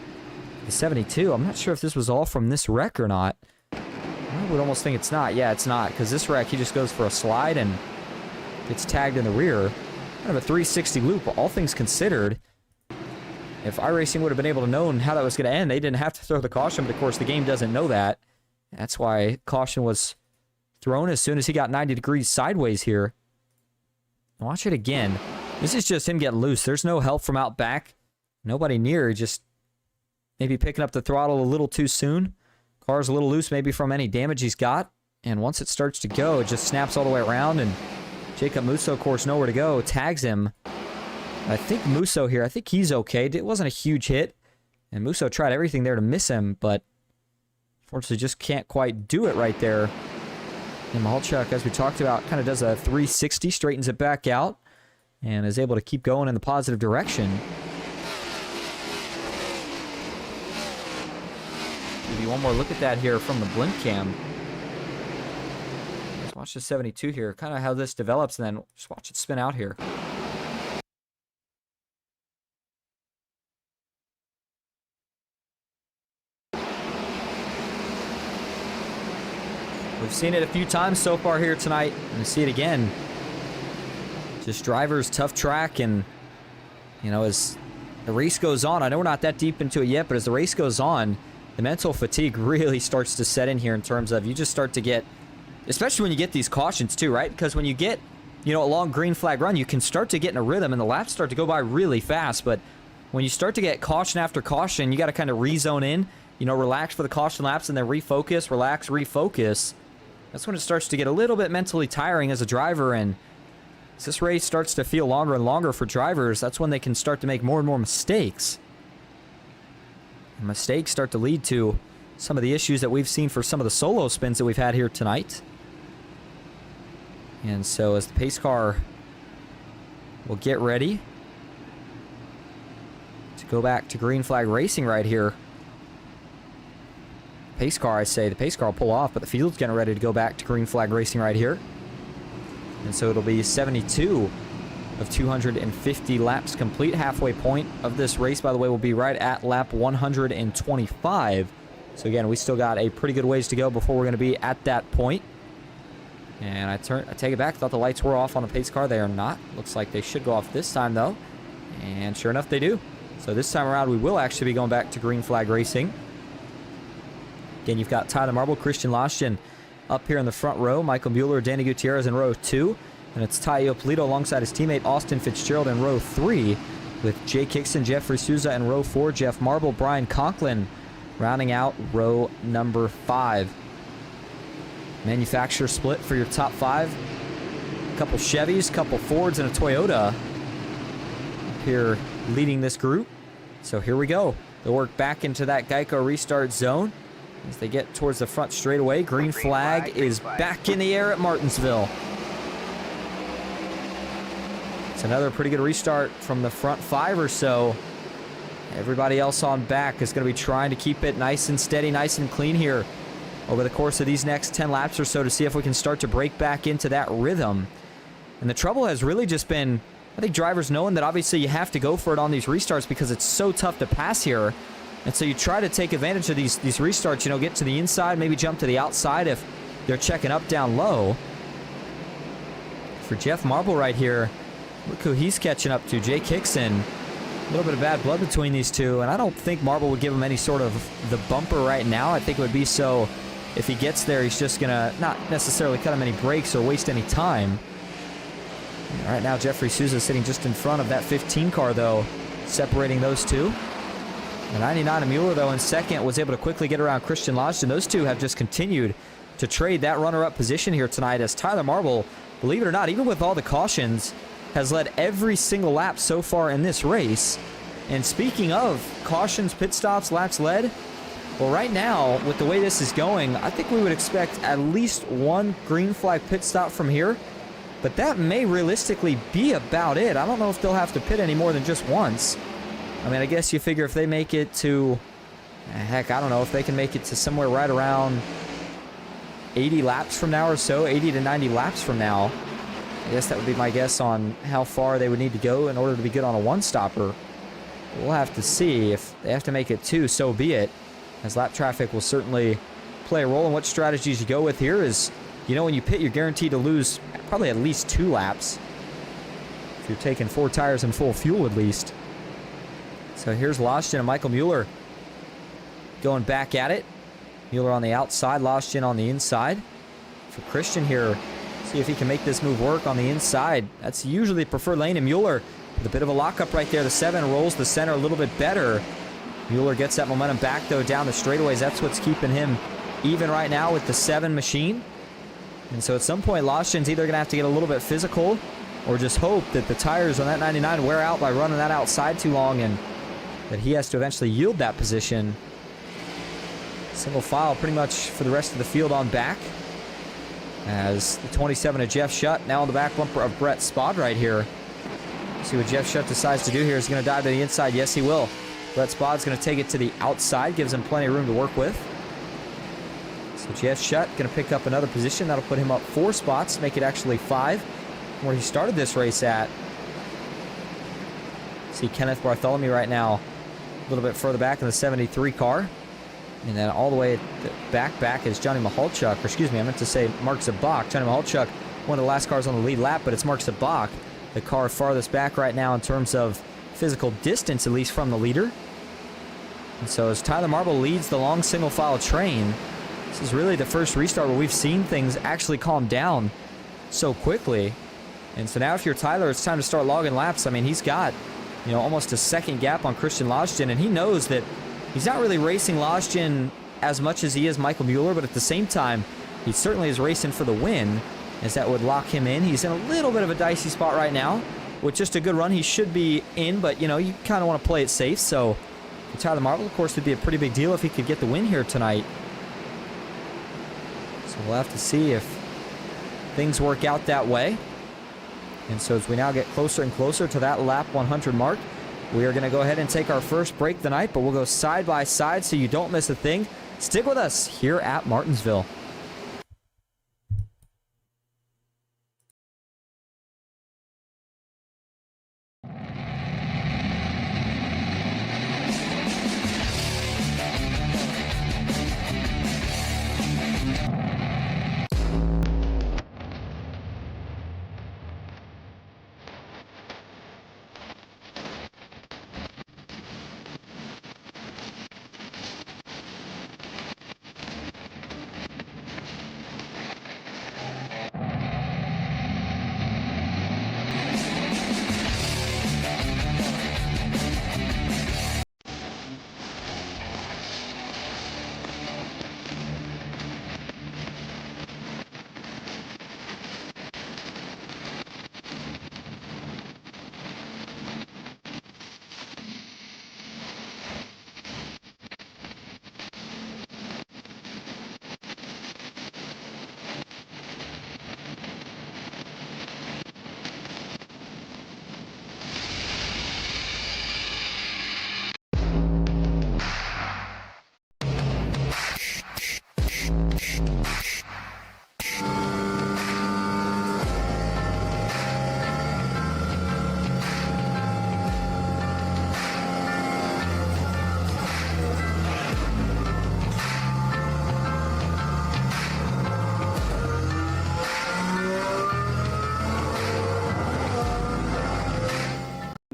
The 72. I'm not sure if this was all from this wreck or not. I would almost think it's not. Yeah, it's not, because this wreck, he just goes for a slide and gets tagged in the rear. Kind of a 360 loop, all things considered. If iRacing would have been able to know how that was going to end, they didn't have to throw the caution, but of course the game doesn't know that. That's why caution was thrown as soon as he got 90 degrees sideways here. Watch it again. This is just him getting loose. There's no help from out back. Nobody near, just maybe picking up the throttle a little too soon. Car's a little loose maybe from any damage he's got. And once it starts to go, it just snaps all the way around. And Jacob Musso, of course, nowhere to go. Tags him. I think Musso here, I think he's okay. It wasn't a huge hit. And Musso tried everything there to miss him, but unfortunately just can't quite do it right there. And Mahalchuk, as we talked about, kind of does a 360, straightens it back out, and is able to keep going in the positive direction. Give you one more look at that here from the blimp cam. Let's watch the 72 here, kind of how this develops, and then just watch it spin out here. We've seen it a few times so far here tonight, and we see it again. Just drivers, tough track, and, you know, as the race goes on, I know we're not that deep into it yet, but as the race goes on, the mental fatigue really starts to set in here in terms of you just start to get, especially when you get these cautions too, right? Because when you get, you know, a long green flag run, you can start to get in a rhythm, and the laps start to go by really fast, but when you start to get caution after caution, you got to kind of re-zone in, you know, relax for the caution laps, and then refocus, relax, refocus. That's when it starts to get a little bit mentally tiring as a driver, and as this race starts to feel longer and longer for drivers, that's when they can start to make more and more mistakes. And mistakes start to lead to some of the issues that we've seen for some of the solo spins that we've had here tonight. And so as the pace car will get ready to go back to green flag racing right here. Pace car, I say. The pace car will pull off, but the field's getting ready to go back to green flag racing right here. And so it'll be 72 of 250 laps complete. Halfway point of this race, by the way, will be right at lap 125. So again, we still got a pretty good ways to go before we're going to be at that point. And I take it back. Thought the lights were off on the pace car. They are not. Looks like they should go off this time, though. And sure enough, they do. So this time around, we will actually be going back to green flag racing. Again, you've got Tyler Marble, Christian Lostian up here in the front row. Michael Mueller, Danny Gutierrez in row 2. And it's Ty Iopolito alongside his teammate Austin Fitzgerald in row 3. With Jay Kickson, Jeffrey Souza in row 4. Jeff Marble, Brian Conklin rounding out row number 5. Manufacturer split for your top 5. A couple Chevys, couple Fords, and a Toyota up here leading this group. So here we go. They'll work back into that Geico restart zone. As they get towards the front straightaway, green flag is back in the air at Martinsville. It's another pretty good restart from the front 5 or so. Everybody else on back is going to be trying to keep it nice and steady, nice and clean here over the course of these next 10 laps or so to see if we can start to break back into that rhythm. And the trouble has really just been, I think, drivers knowing that obviously you have to go for it on these restarts because it's so tough to pass here. And so you try to take advantage of these restarts, you know, get to the inside, maybe jump to the outside if they're checking up, down low. For Jeff Marble right here, look who he's catching up to, Jay Kickson. A little bit of bad blood between these two, and I don't think Marble would give him any sort of the bumper right now. I think it would be so if he gets there, he's just going to not necessarily cut him any brakes or waste any time. And right now, Jeffrey Souza sitting just in front of that 15 car, though, separating those two. The 99 of Mueller, though, in second, was able to quickly get around Christian Lodge, and those two have just continued to trade that runner-up position here tonight as Tyler Marble, believe it or not, even with all the cautions, has led every single lap so far in this race. And speaking of cautions, pit stops, laps led, well, right now, with the way this is going, I think we would expect at least one green flag pit stop from here, but that may realistically be about it. I don't know if they'll have to pit any more than just once. I mean, I guess you figure if they make it to, heck, I don't know, if they can make it to somewhere right around 80 laps from now or so, 80 to 90 laps from now, I guess that would be my guess on how far they would need to go in order to be good on a one-stopper. We'll have to see. If they have to make it 2, so be it, as lap traffic will certainly play a role. And what strategies you go with here is, you know, when you pit, you're guaranteed to lose probably at least 2 laps. If you're taking 4 tires and full fuel at least. So here's Lostian and Michael Mueller going back at it. Mueller on the outside, Lostian on the inside. For Christian here, see if he can make this move work on the inside. That's usually the preferred lane, and Mueller with a bit of a lockup right there. The 7 rolls the center a little bit better. Mueller gets that momentum back, though, down the straightaways. That's what's keeping him even right now with the 7 machine. And so at some point, Lostjan's either going to have to get a little bit physical or just hope that the tires on that 99 wear out by running that outside too long and that he has to eventually yield that position. Single file pretty much for the rest of the field on back. As the 27 of Jeff Shutt now on the back bumper of Brett Spod right here. See what Jeff Shutt decides to do here. Is he going to dive to the inside? Yes, he will. Brett Spod's going to take it to the outside. Gives him plenty of room to work with. So Jeff Shutt going to pick up another position. That'll put him up 4 spots. Make it actually 5. Where he started this race at. See Kenneth Bartholomew right now. A little bit further back in the 73 car. And then all the way at the back is Johnny Mahalchuk. Or excuse me, I meant to say Mark Zabak. Johnny Mahalchuk, one of the last cars on the lead lap, but it's Mark Zabak, the car farthest back right now in terms of physical distance, at least from the leader. And so as Tyler Marble leads the long single file train, this is really the first restart where we've seen things actually calm down so quickly. And so now if you're Tyler, it's time to start logging laps. I mean, he's got, almost a second gap on Christian Lostjan, and he knows that he's not really racing Lostjan as much as he is Michael Mueller, but at the same time, he certainly is racing for the win, as that would lock him in. He's in a little bit of a dicey spot right now. With just a good run, he should be in, but, you kind of want to play it safe. So for Tyler Marble, of course, would be a pretty big deal if he could get the win here tonight. So we'll have to see if things work out that way. And so as we now get closer and closer to that lap 100 mark, we are going to go ahead and take our first break of the night, but we'll go side by side so you don't miss a thing. Stick with us here at Martinsville.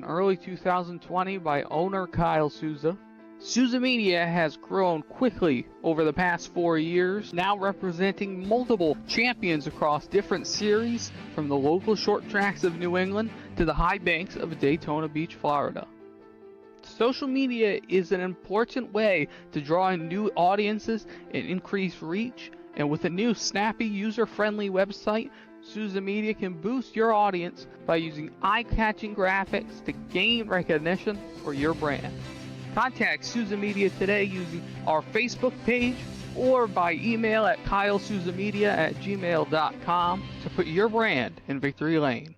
Early 2020 by owner Kyle Souza. Souza Media has grown quickly over the past 4 years, now representing multiple champions across different series, from the local short tracks of New England to the high banks of Daytona Beach, Florida. Social media is an important way to draw in new audiences and increase reach, and with a new snappy, user-friendly website, Souza Media can boost your audience by using eye-catching graphics to gain recognition for your brand. Contact Souza Media today using our Facebook page or by email at kylesouzamedia@gmail.com to put your brand in victory lane.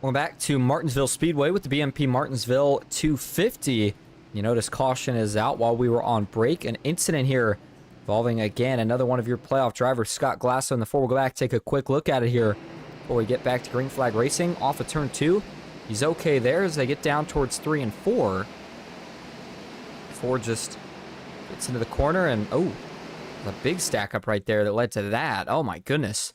We're back to Martinsville Speedway with the BMP Martinsville 250. You notice caution is out while we were on break. An incident here involving, again, another one of your playoff drivers, Scott Glasso in the 4. We'll go back, take a quick look at it here before we get back to green flag racing. Off of turn 2. He's okay there as they get down towards 3 and 4. 4 just gets into the corner, and oh, a big stack up right there that led to that. Oh my goodness.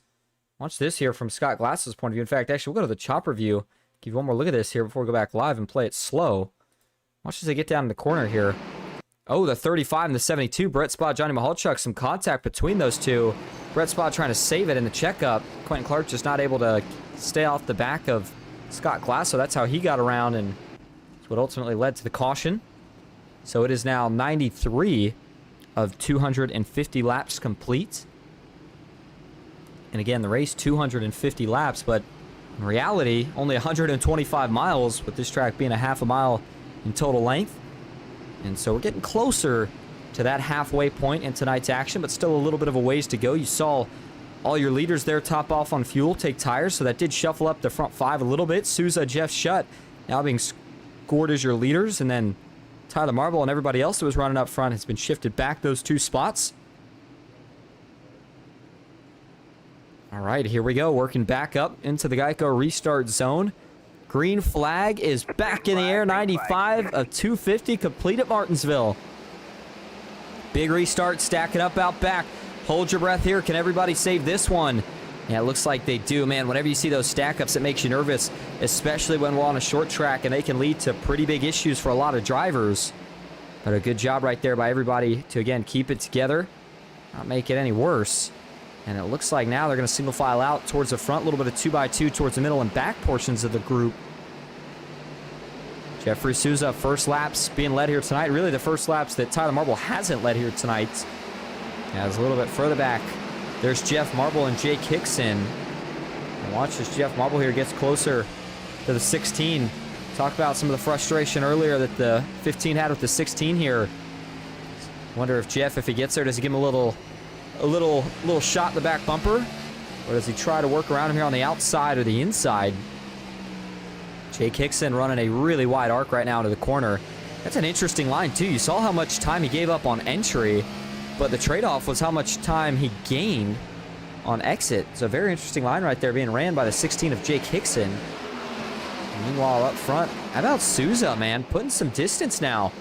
Watch this here from Scott Glasso's point of view. In fact, actually, we'll go to the chopper view. Give you one more look at this here before we go back live and play it slow. Watch as they get down in the corner here. Oh, the 35 and the 72. Brett Spot, Johnny Mahalchuk, some contact between those two. Brett Spot trying to save it in the checkup. Quentin Clark just not able to stay off the back of Scott Glasso. That's how he got around, and that's what ultimately led to the caution. So it is now 93 of 250 laps complete. And again, the race 250 laps, but in reality, only 125 miles, with this track being a half a mile in total length. And so we're getting closer to that halfway point in tonight's action, but still a little bit of a ways to go. You saw all your leaders there top off on fuel, take tires, so that did shuffle up the front 5 a little bit. Souza, Jeff Shutt now being scored as your leaders, and then Tyler Marble and everybody else that was running up front has been shifted back those 2 spots. All right, here we go, working back up into the Geico restart zone. Green flag is back in the air, 95 of 250 complete at Martinsville. Big restart, stacking up out back. Hold your breath here. Can everybody save this one? Yeah, it looks like they do, man. Whenever you see those stack-ups, it makes you nervous, especially when we're on a short track, and they can lead to pretty big issues for a lot of drivers. But a good job right there by everybody to, again, keep it together, not make it any worse. And it looks like now they're going to single file out towards the front, a little bit of 2x2 towards the middle and back portions of the group. Jeffrey Souza, first laps being led here tonight. Really the first laps that Tyler Marble hasn't led here tonight. As a little bit further back, there's Jeff Marble and Jake Hickson. And watch as Jeff Marble here gets closer to the 16. Talk about some of the frustration earlier that the 15 had with the 16 here. Wonder if Jeff, if he gets there, does he give him a little shot in the back bumper? Or does he try to work around him here on the outside or the inside? Jake Hickson running a really wide arc right now into the corner. That's an interesting line, too. You saw how much time he gave up on entry, but the trade-off was how much time he gained on exit. It's a very interesting line right there being ran by the 16 of Jake Hickson. Meanwhile, up front, how about Souza, man? Putting some distance now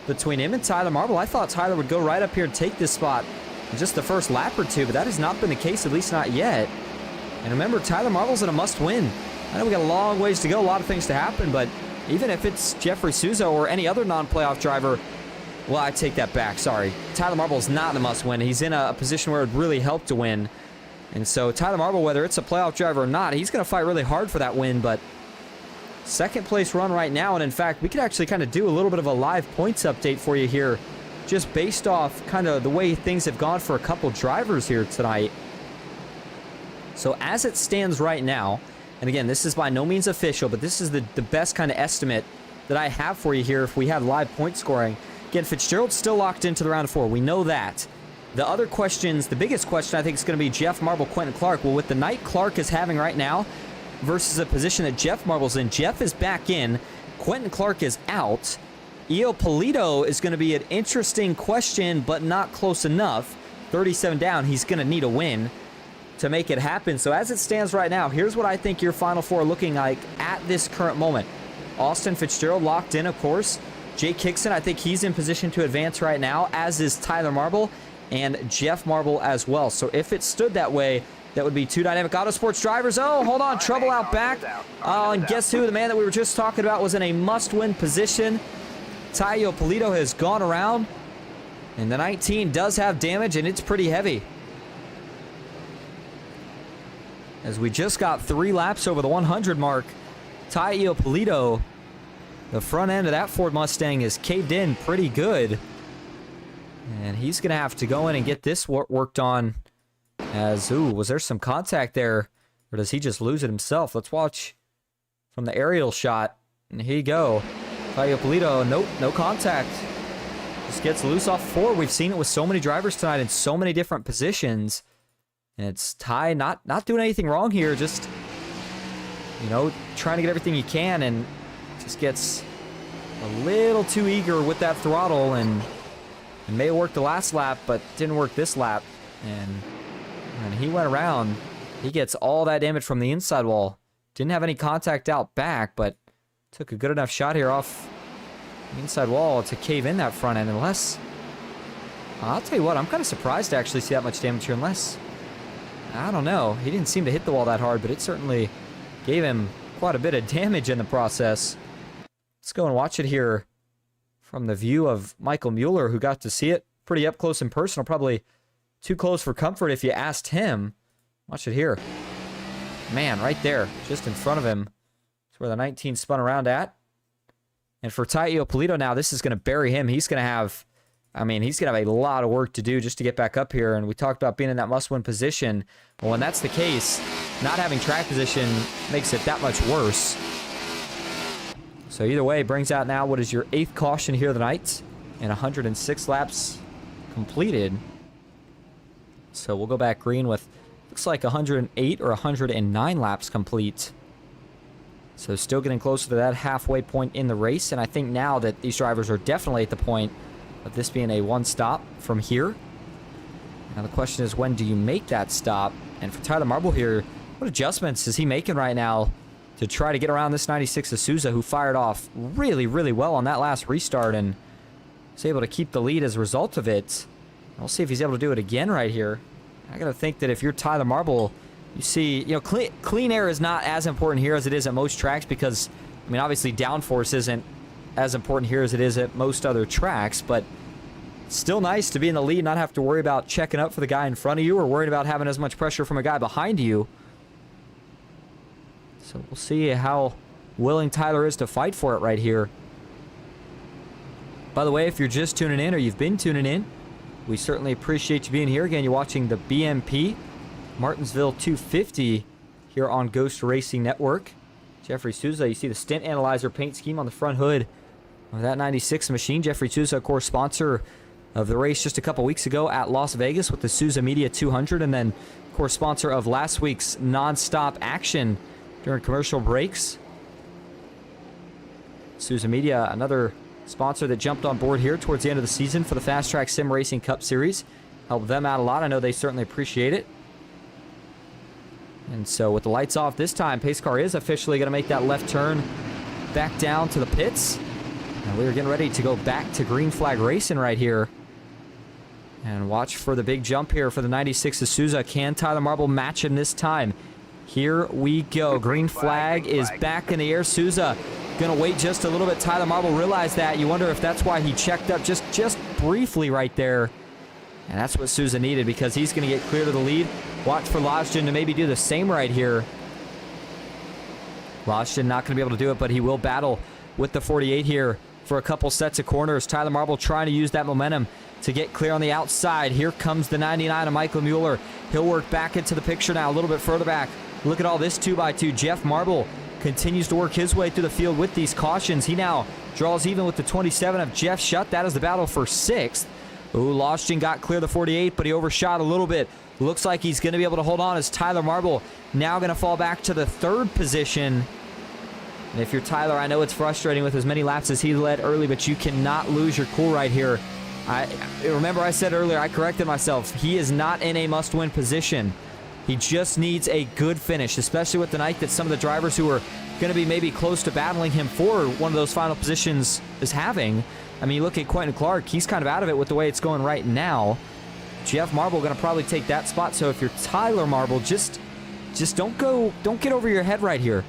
between him and Tyler Marble. I thought Tyler would go right up here and take this spot in just the first lap or two, but that has not been the case, at least not yet. And remember, Tyler Marble's in a must-win. I know we got a long ways to go, a lot of things to happen, but even if it's Jeffrey Souza or any other non-playoff driver, well, I take that back, sorry. Tyler Marble's not in a must-win. He's in a position where it would really help to win. And so Tyler Marble, whether it's a playoff driver or not, he's going to fight really hard for that win, but second place run right now, and in fact, we could actually kind of do a little bit of a live points update for you here, just based off kind of the way things have gone for a couple drivers here tonight. So as it stands right now, and again, this is by no means official, but this is the best kind of estimate that I have for you here if we have live point scoring. Again, Fitzgerald's still locked into the round of 4. We know that. The other questions, the biggest question I think is going to be Jeff Marble, Quentin Clark. Well, with the night Clark is having right now versus a position that Jeff Marble's in, Jeff is back in, Quentin Clark is out. Io Polito is going to be an interesting question, but not close enough. 37 down, he's going to need a win to make it happen. So as it stands right now, here's what I think your Final Four are looking like at this current moment. Austin Fitzgerald locked in, of course. Jake Hickson, I think he's in position to advance right now, as is Tyler Marble and Jeff Marble as well. So if it stood that way, that would be 2 Dynamic Autosports drivers. Oh, hold on, trouble out back. And guess who? The man that we were just talking about was in a must-win position. Taio Polito has gone around, and the 19 does have damage, and it's pretty heavy. As we just got 3 laps over the 100 mark, Taio Polito, the front end of that Ford Mustang is caved in pretty good. And he's going to have to go in and get this worked on. As, ooh, was there some contact there? Or does he just lose it himself? Let's watch from the aerial shot. And here you go. Taio Polito, nope, no contact. Just gets loose off 4. We've seen it with so many drivers tonight in so many different positions. And it's Ty not doing anything wrong here, just you know, trying to get everything he can, and just gets a little too eager with that throttle, and it may have worked the last lap, but didn't work this lap. And when he went around, he gets all that damage from the inside wall. Didn't have any contact out back, but took a good enough shot here off the inside wall to cave in that front end. Unless, I'll tell you what, I'm kind of surprised to actually see that much damage here, unless, I don't know. He didn't seem to hit the wall that hard, but it certainly gave him quite a bit of damage in the process. Let's go and watch it here from the view of Michael Mueller, who got to see it pretty up close and personal. Probably too close for comfort if you asked him. Watch it here. Man, right there, just in front of him. That's where the 19 spun around at. And for Tai Iopolito now, this is going to bury him. He's going to have, I mean, he's going to have a lot of work to do just to get back up here. And we talked about being in that must-win position. Well, when that's the case, not having track position makes it that much worse. So either way, brings out now what is your 8th caution here of the night. And 106 laps completed. So we'll go back green with, looks like 108 or 109 laps complete. So still getting closer to that halfway point in the race. And I think now that these drivers are definitely at the point of this being a one stop from here. Now the question is, when do you make that stop? And for Tyler Marble here, what adjustments is he making right now to try to get around this 96 Isuzu, who fired off really, really well on that last restart and was able to keep the lead as a result of it. We'll see if he's able to do it again right here. I gotta think that if you're Tyler Marble, you see, you know, clean air is not as important here as it is at most tracks, because, I mean, obviously downforce isn't as important here as it is at most other tracks, but still nice to be in the lead, not have to worry about checking up for the guy in front of you or worried about having as much pressure from a guy behind you. So we'll see how willing Tyler is to fight for it right here. By the way, if you're just tuning in or you've been tuning in, we certainly appreciate you being here. Again, you're watching the BMP Martinsville 250 here on Ghost Racing Network. Jeffrey Souza, you see the Stint Analyzer paint scheme on the front hood of that 96 machine. Jeffrey Souza, of course, sponsor of the race just a couple weeks ago at Las Vegas with the Souza Media 200, and then, of course, sponsor of last week's non-stop action during commercial breaks. Souza Media, another sponsor that jumped on board here towards the end of the season for the FastTrack Sim Racing Cup Series. Helped them out a lot. I know they certainly appreciate it. And so with the lights off this time, pace car is officially going to make that left turn back down to the pits. And we're getting ready to go back to green flag racing right here. And watch for the big jump here for the 96 Isuzu. Can Tyler Marble match him this time? Here we go. Green flag is back in the air. Souza gonna wait just a little bit. Tyler Marble realized that. You wonder if that's why he checked up just briefly right there. And that's what Souza needed, because he's gonna get clear to the lead. Watch for Lodgton to maybe do the same right here. Lodgton not gonna be able to do it, but he will battle with the 48 here for a couple sets of corners. Tyler Marble trying to use that momentum to get clear on the outside. Here comes the 99 of Michael Mueller. He'll work back into the picture now, a little bit further back. Look at all this 2x2. Jeff Marble continues to work his way through the field with these cautions. He now draws even with the 27 of Jeff Shutt. That is the battle for 6th. Ooh, Lodgton got clear the 48, but he overshot a little bit. Looks like he's going to be able to hold on as Tyler Marble now going to fall back to the 3rd position. And if you're Tyler, I know it's frustrating with as many laps as he led early, but you cannot lose your cool right here. Remember I said earlier, I corrected myself. He is not in a must-win position. He just needs a good finish, especially with the night that some of the drivers who are going to be maybe close to battling him for one of those final positions is having. I mean, you look at Quentin Clark, he's kind of out of it with the way it's going right now. Jeff Marble going to probably take that spot. So if you're Tyler Marble, just don't get over your head right here.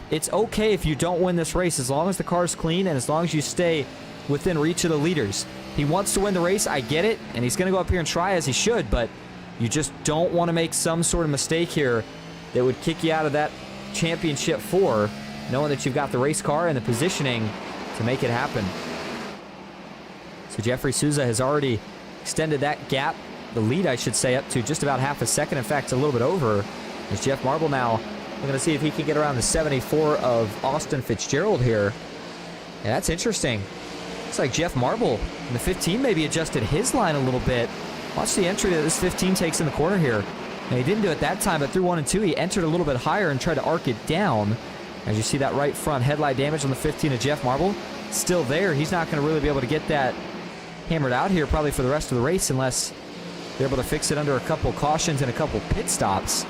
It's okay if you don't win this race, as long as the car's clean and as long as you stay within reach of the leaders. He wants to win the race, I get it, and he's going to go up here and try as he should, but you just don't want to make some sort of mistake here that would kick you out of that championship 4, knowing that you've got the race car and the positioning to make it happen. So Jeffrey Souza has already extended that gap, the lead I should say, up to just about half a second. In fact, a little bit over. As Jeff Marble now, we're going to see if he can get around the 74 of Austin Fitzgerald here. Yeah, that's interesting. Looks like Jeff Marble in the 15 maybe adjusted his line a little bit. Watch the entry that this 15 takes in the corner here. Now, he didn't do it that time, but through 1 and 2, he entered a little bit higher and tried to arc it down. As you see that right front headlight damage on the 15 of Jeff Marble. Still there. He's not going to really be able to get that hammered out here probably for the rest of the race unless they're able to fix it under a couple cautions and a couple pit stops.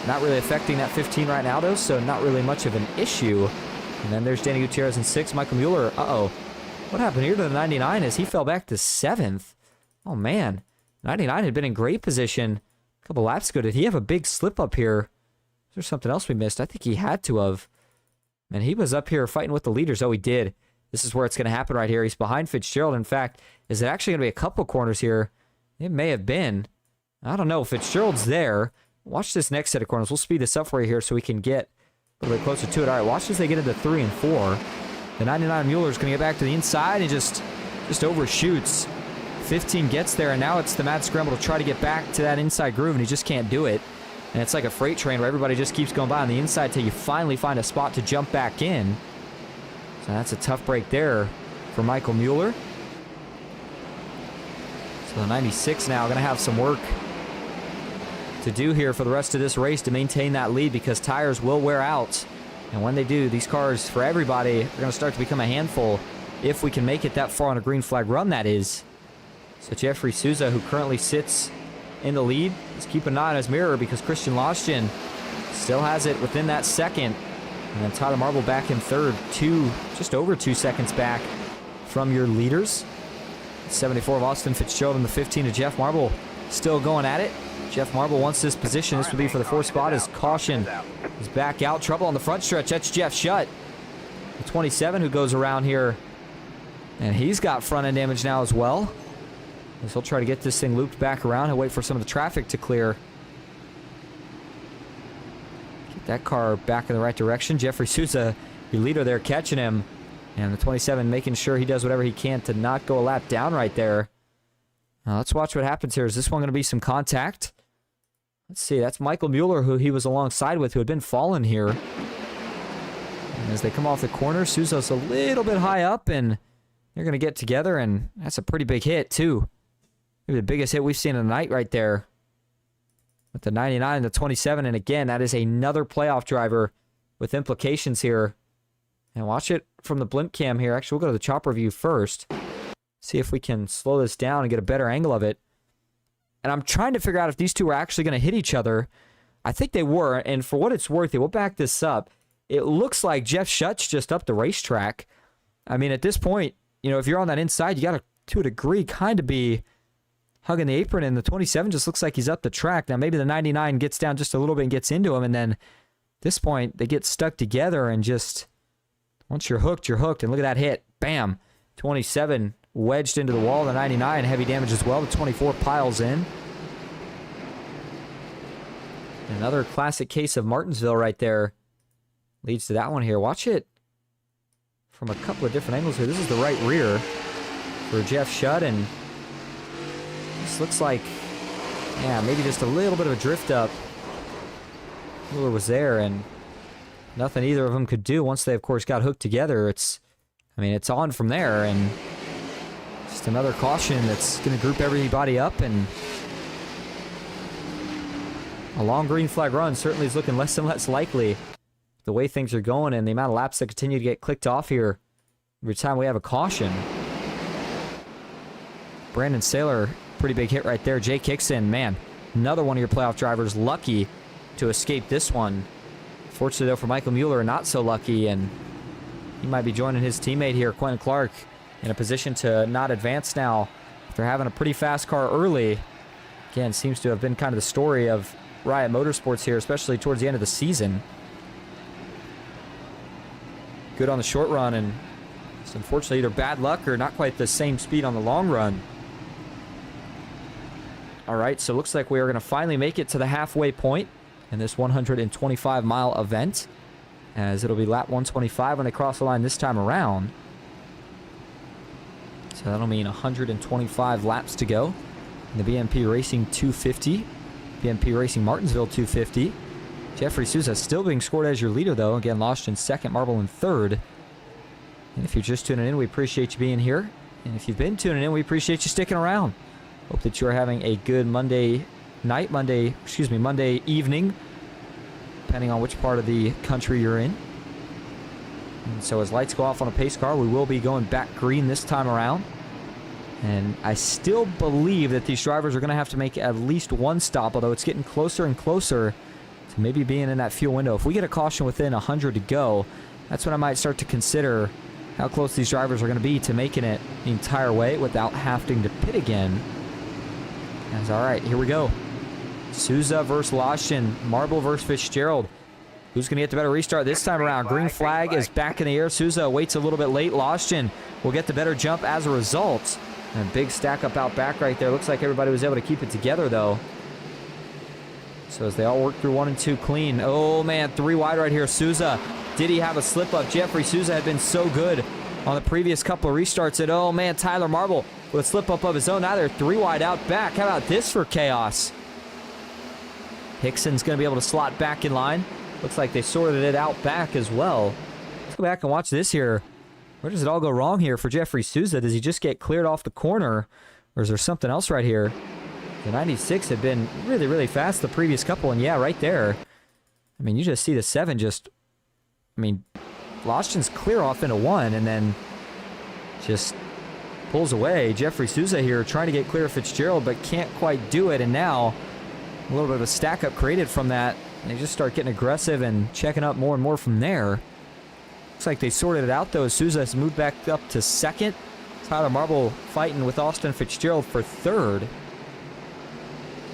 Not really affecting that 15 right now, though, so not really much of an issue. And then there's Danny Gutierrez in 6th. Michael Mueller, uh-oh. What happened here to the 99 as he fell back to 7th? Oh, man. 99 had been in great position a couple laps ago. Did he have a big slip up here? Is there something else we missed? I think he had to have. And he was up here fighting with the leaders. Oh, he did. This is where it's going to happen right here. He's behind Fitzgerald. In fact, is it actually going to be a couple corners here? It may have been. I don't know. Fitzgerald's there. Watch this next set of corners. We'll speed this up for you here so we can get a little bit closer to it. All right, watch as they get into 3 and 4. The 99 Mueller's going to get back to the inside and just overshoots. 15 gets there, and now it's the mad scramble to try to get back to that inside groove, and he just can't do it. And it's like a freight train where everybody just keeps going by on the inside until you finally find a spot to jump back in. So that's a tough break there for Michael Mueller. So the 96 now going to have some work to do here for the rest of this race to maintain that lead because tires will wear out. And when they do, these cars, for everybody, are going to start to become a handful if we can make it that far on a green flag run, that is. So Jeffrey Souza, who currently sits in the lead, just keep an eye on his mirror because Christian Lostian still has it within that second. And then Tyler Marble back in 3rd, just over 2 seconds back from your leaders. 74 of Austin Fitzgerald and the 15 of Jeff Marble still going at it. Jeff Marble wants this position. This would be for the 4th spot as caution is back out. Trouble on the front stretch. That's Jeff Shutt. The 27 who goes around here. And he's got front end damage now as well. As he'll try to get this thing looped back around. He'll wait for some of the traffic to clear. Get that car back in the right direction. Jeffrey Souza, your leader there, catching him. And the 27 making sure he does whatever he can to not go a lap down right there. Now let's watch what happens here. Is this one going to be some contact? Let's see. That's Michael Mueller, who he was alongside with, who had been falling here. And as they come off the corner, Souza's a little bit high up, and they're going to get together, and that's a pretty big hit, too. Maybe the biggest hit we've seen in the night right there. With the 99 and the 27, and again, that is another playoff driver with implications here. And watch it from the blimp cam here. Actually, we'll go to the chopper view first. See if we can slow this down and get a better angle of it. And I'm trying to figure out if these two are actually going to hit each other. I think they were, and for what it's worth, we'll back this up. It looks like Jeff Shutt's just up the racetrack. I mean, at this point, you know, if you're on that inside, you got to, to a degree, kind of be hugging the apron, and the 27 just looks like he's up the track. Now, maybe the 99 gets down just a little bit and gets into him, and then at this point, they get stuck together, and just, once you're hooked, you're hooked. And look at that hit. Bam. 27 wedged into the wall. The 99, heavy damage as well. The 24 piles in. Another classic case of Martinsville right there. Leads to that one here. Watch it from a couple of different angles here. This is the right rear for Jeff Shutt, and this looks like, yeah, maybe just a little bit of a drift up. Mueller was there, and nothing either of them could do once they, of course, got hooked together. It's on from there, and just another caution that's going to group everybody up, and a long green flag run certainly is looking less and less likely the way things are going and the amount of laps that continue to get clicked off here every time we have a caution. Brandon Saylor, pretty big hit right there. Jake Hickson, man, another one of your playoff drivers, lucky to escape this one. Fortunately, though, for Michael Mueller, not so lucky, and he might be joining his teammate here, Quentin Clark, in a position to not advance now. They're having a pretty fast car early. Again, seems to have been kind of the story of Riot Motorsports here, especially towards the end of the season. Good on the short run, and it's unfortunately either bad luck or not quite the same speed on the long run. All right, so it looks like we are going to finally make it to the halfway point in this 125-mile event, as it'll be lap 125 when they cross the line this time around. So that'll mean 125 laps to go in the BMP Racing 250, BMP Racing Martinsville 250. Jeffrey Souza still being scored as your leader, though. Again, lost in second, Marble in third. And if you're just tuning in, we appreciate you being here. And if you've been tuning in, we appreciate you sticking around. Hope that you are having a good Monday evening. depending on which part of the country you're in. And so as lights go off on a pace car, we will be going back green this time around. And I still believe that these drivers are going to have to make at least one stop, although it's getting closer and closer to maybe being in that fuel window. If we get a caution within 100 to go, that's when I might start to consider how close these drivers are going to be to making it the entire way without having to pit again. That's all right, here we go. Souza versus Lashton, Marble versus Fitzgerald. Who's going to get the better restart this time around? Green flag is back in the air. Souza waits a little bit late. Lashton will get the better jump as a result. And a big stack up out back right there. Looks like everybody was able to keep it together, though. So as they all work through 1 and 2 clean. Oh, man, 3 wide right here. Souza, did he have a slip-up? Jeffrey Souza had been so good on the previous couple of restarts. And, oh, man, Tyler Marble with a slip-up of his own. Now they're 3 wide out back. How about this for chaos? Hickson's going to be able to slot back in line. Looks like they sorted it out back as well. Let's go back and watch this here. Where does it all go wrong here for Jeffrey Souza? Does he just get cleared off the corner? Or is there something else right here? The 96 had been really, really fast the previous couple. And yeah, right there. I mean, you just see the 7 just... I mean, Lashton's clear off into 1 and then just pulls away. Jeffrey Souza here trying to get clear of Fitzgerald, but can't quite do it. And now a little bit of a stack up created from that. And they just start getting aggressive and checking up more and more from there. Looks like they sorted it out, though. Souza has moved back up to 2nd. Tyler Marble fighting with Austin Fitzgerald for 3rd.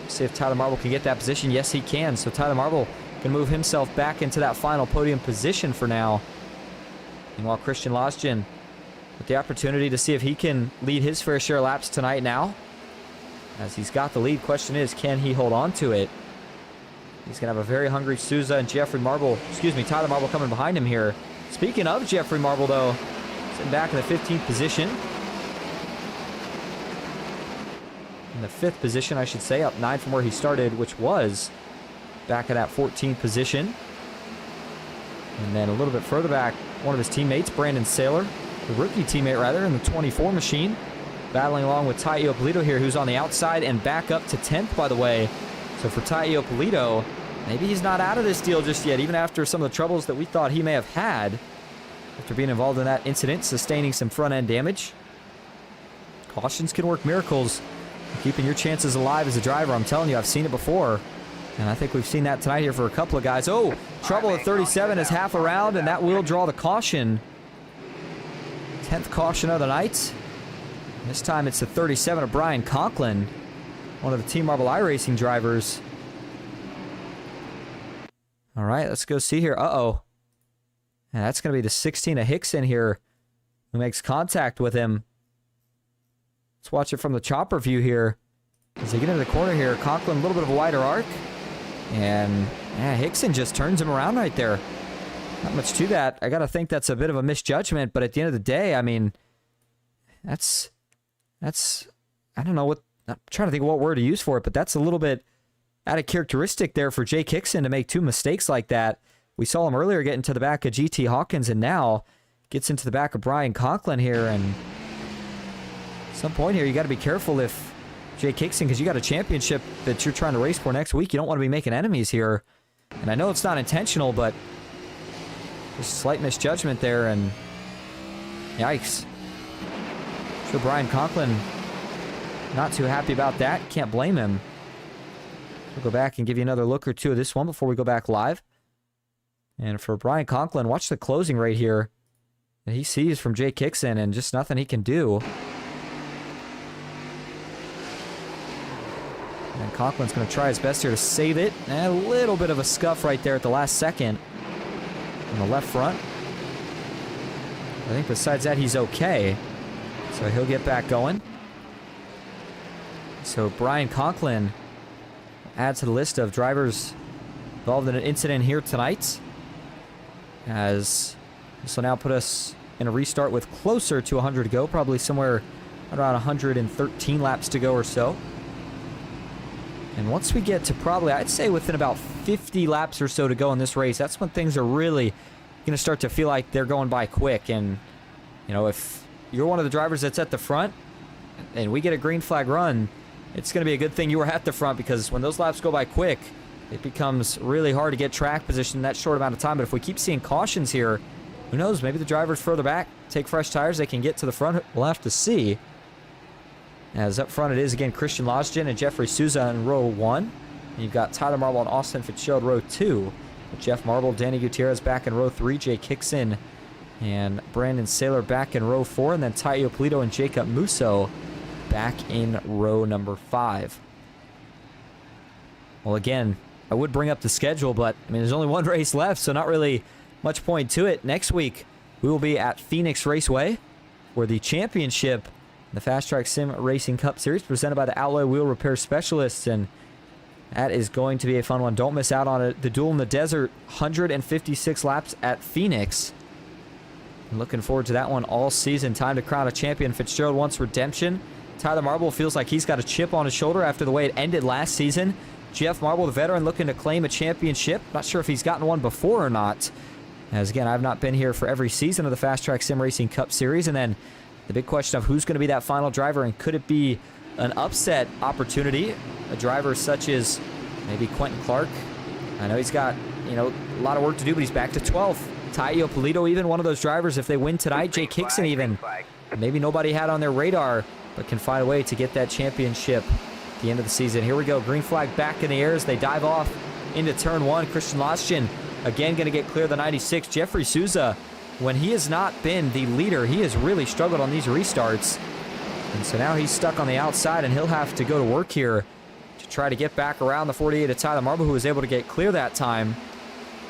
See if Tyler Marble can get that position. Yes, he can. So Tyler Marble can move himself back into that final podium position for now. And while Christian Lashton with the opportunity to see if he can lead his fair share of laps tonight now. As he's got the lead, question is, can he hold on to it? He's going to have a very hungry Souza and Tyler Marble coming behind him here. Speaking of Jeffrey Marble, though, sitting back in the 15th position. In the 5th position, I should say, up 9 from where he started, which was back at that 14th position. And then a little bit further back, one of his teammates, Brandon Saylor, the rookie teammate, rather, in the 24 machine, battling along with Tai Iopolito here, who's on the outside and back up to 10th, by the way. So for Tai Iopolito, maybe he's not out of this deal just yet, even after some of the troubles that we thought he may have had after being involved in that incident, sustaining some front-end damage. Cautions can work miracles. Keeping your chances alive as a driver, I'm telling you, I've seen it before. And I think we've seen that tonight here for a couple of guys. Oh, trouble at 37 is half around, and that will draw the caution. 10th caution of the night. This time it's the 37 of Brian Conklin, one of the Team Marble iRacing drivers. All right, let's go see here. Uh-oh. And that's going to be the 16 of Hickson here, who makes contact with him. Let's watch it from the chopper view here. As they get into the corner here, Conklin a little bit of a wider arc. And yeah, Hickson just turns him around right there. Not much to that. I got to think that's a bit of a misjudgment, but at the end of the day, I mean, that's I don't know what, I'm trying to think of what word to use for it, but that's a little bit out of characteristic there for Jake Hickson to make 2 mistakes like that. We saw him earlier get into the back of GT Hawkins, and now gets into the back of Brian Conklin here. And at some point here, you got to be careful if Jake Hickson, because you got a championship that you're trying to race for next week. You don't want to be making enemies here. And I know it's not intentional, but just a slight misjudgment there, and yikes. I'm sure Brian Conklin not too happy about that. Can't blame him. We'll go back and give you another look or two of this one before we go back live. And for Brian Conklin, watch the closing right here that he sees from Jake Hickson, and just nothing he can do. And Conklin's going to try his best here to save it. And a little bit of a scuff right there at the last second on the left front. I think besides that, he's okay. So he'll get back going. So Brian Conklin adds to the list of drivers involved in an incident here tonight, as this will now put us in a restart with closer to 100 to go, probably somewhere around 113 laps to go or so. And once we get to probably, I'd say within about 50 laps or so to go in this race, that's when things are really going to start to feel like they're going by quick. And, you know, if you're one of the drivers that's at the front and we get a green flag run, it's going to be a good thing you were at the front, because when those laps go by quick, it becomes really hard to get track position in that short amount of time. But if we keep seeing cautions here, who knows? Maybe the drivers further back take fresh tires. They can get to the front. We'll have to see. As up front it is again Christian Losgen and Jeffrey Souza in row 1. And you've got Tyler Marble and Austin Fitzgerald row 2. With Jeff Marble, Danny Gutierrez back in row 3. Jake Hickson and Brandon Saylor back in row 4. And then Tai Iopolito and Jacob Musso back in row number 5. Well, again, I would bring up the schedule, but I mean, there's only one race left, so not really much point to it. Next week, we will be at Phoenix Raceway for the championship, the FastTrack Sim Racing Cup Series, presented by the Alloy Wheel Repair Specialists, and that is going to be a fun one. Don't miss out on it. The Duel in the Desert, 156 laps at Phoenix. I'm looking forward to that one all season. Time to crown a champion. Fitzgerald wants redemption. Tyler Marble feels like he's got a chip on his shoulder after the way it ended last season. Jeff Marble, the veteran, looking to claim a championship. Not sure if he's gotten one before or not. As again, I've not been here for every season of the FastTrack Sim Racing Cup Series. And then the big question of who's going to be that final driver, and could it be an upset opportunity? A driver such as maybe Quentin Clark. I know he's got, a lot of work to do, but he's back to 12th. Tai Iopolito, even one of those drivers, if they win tonight. Jake Hickson even. Maybe nobody had on their radar, but can find a way to get that championship at the end of the season. Here we go. Green flag back in the air as they dive off into turn 1. Christian Losgen again going to get clear of the 96. Jeffrey Souza, when he has not been the leader, he has really struggled on these restarts. And so now he's stuck on the outside, and he'll have to go to work here to try to get back around the 48 of Tyler Marble, who was able to get clear that time.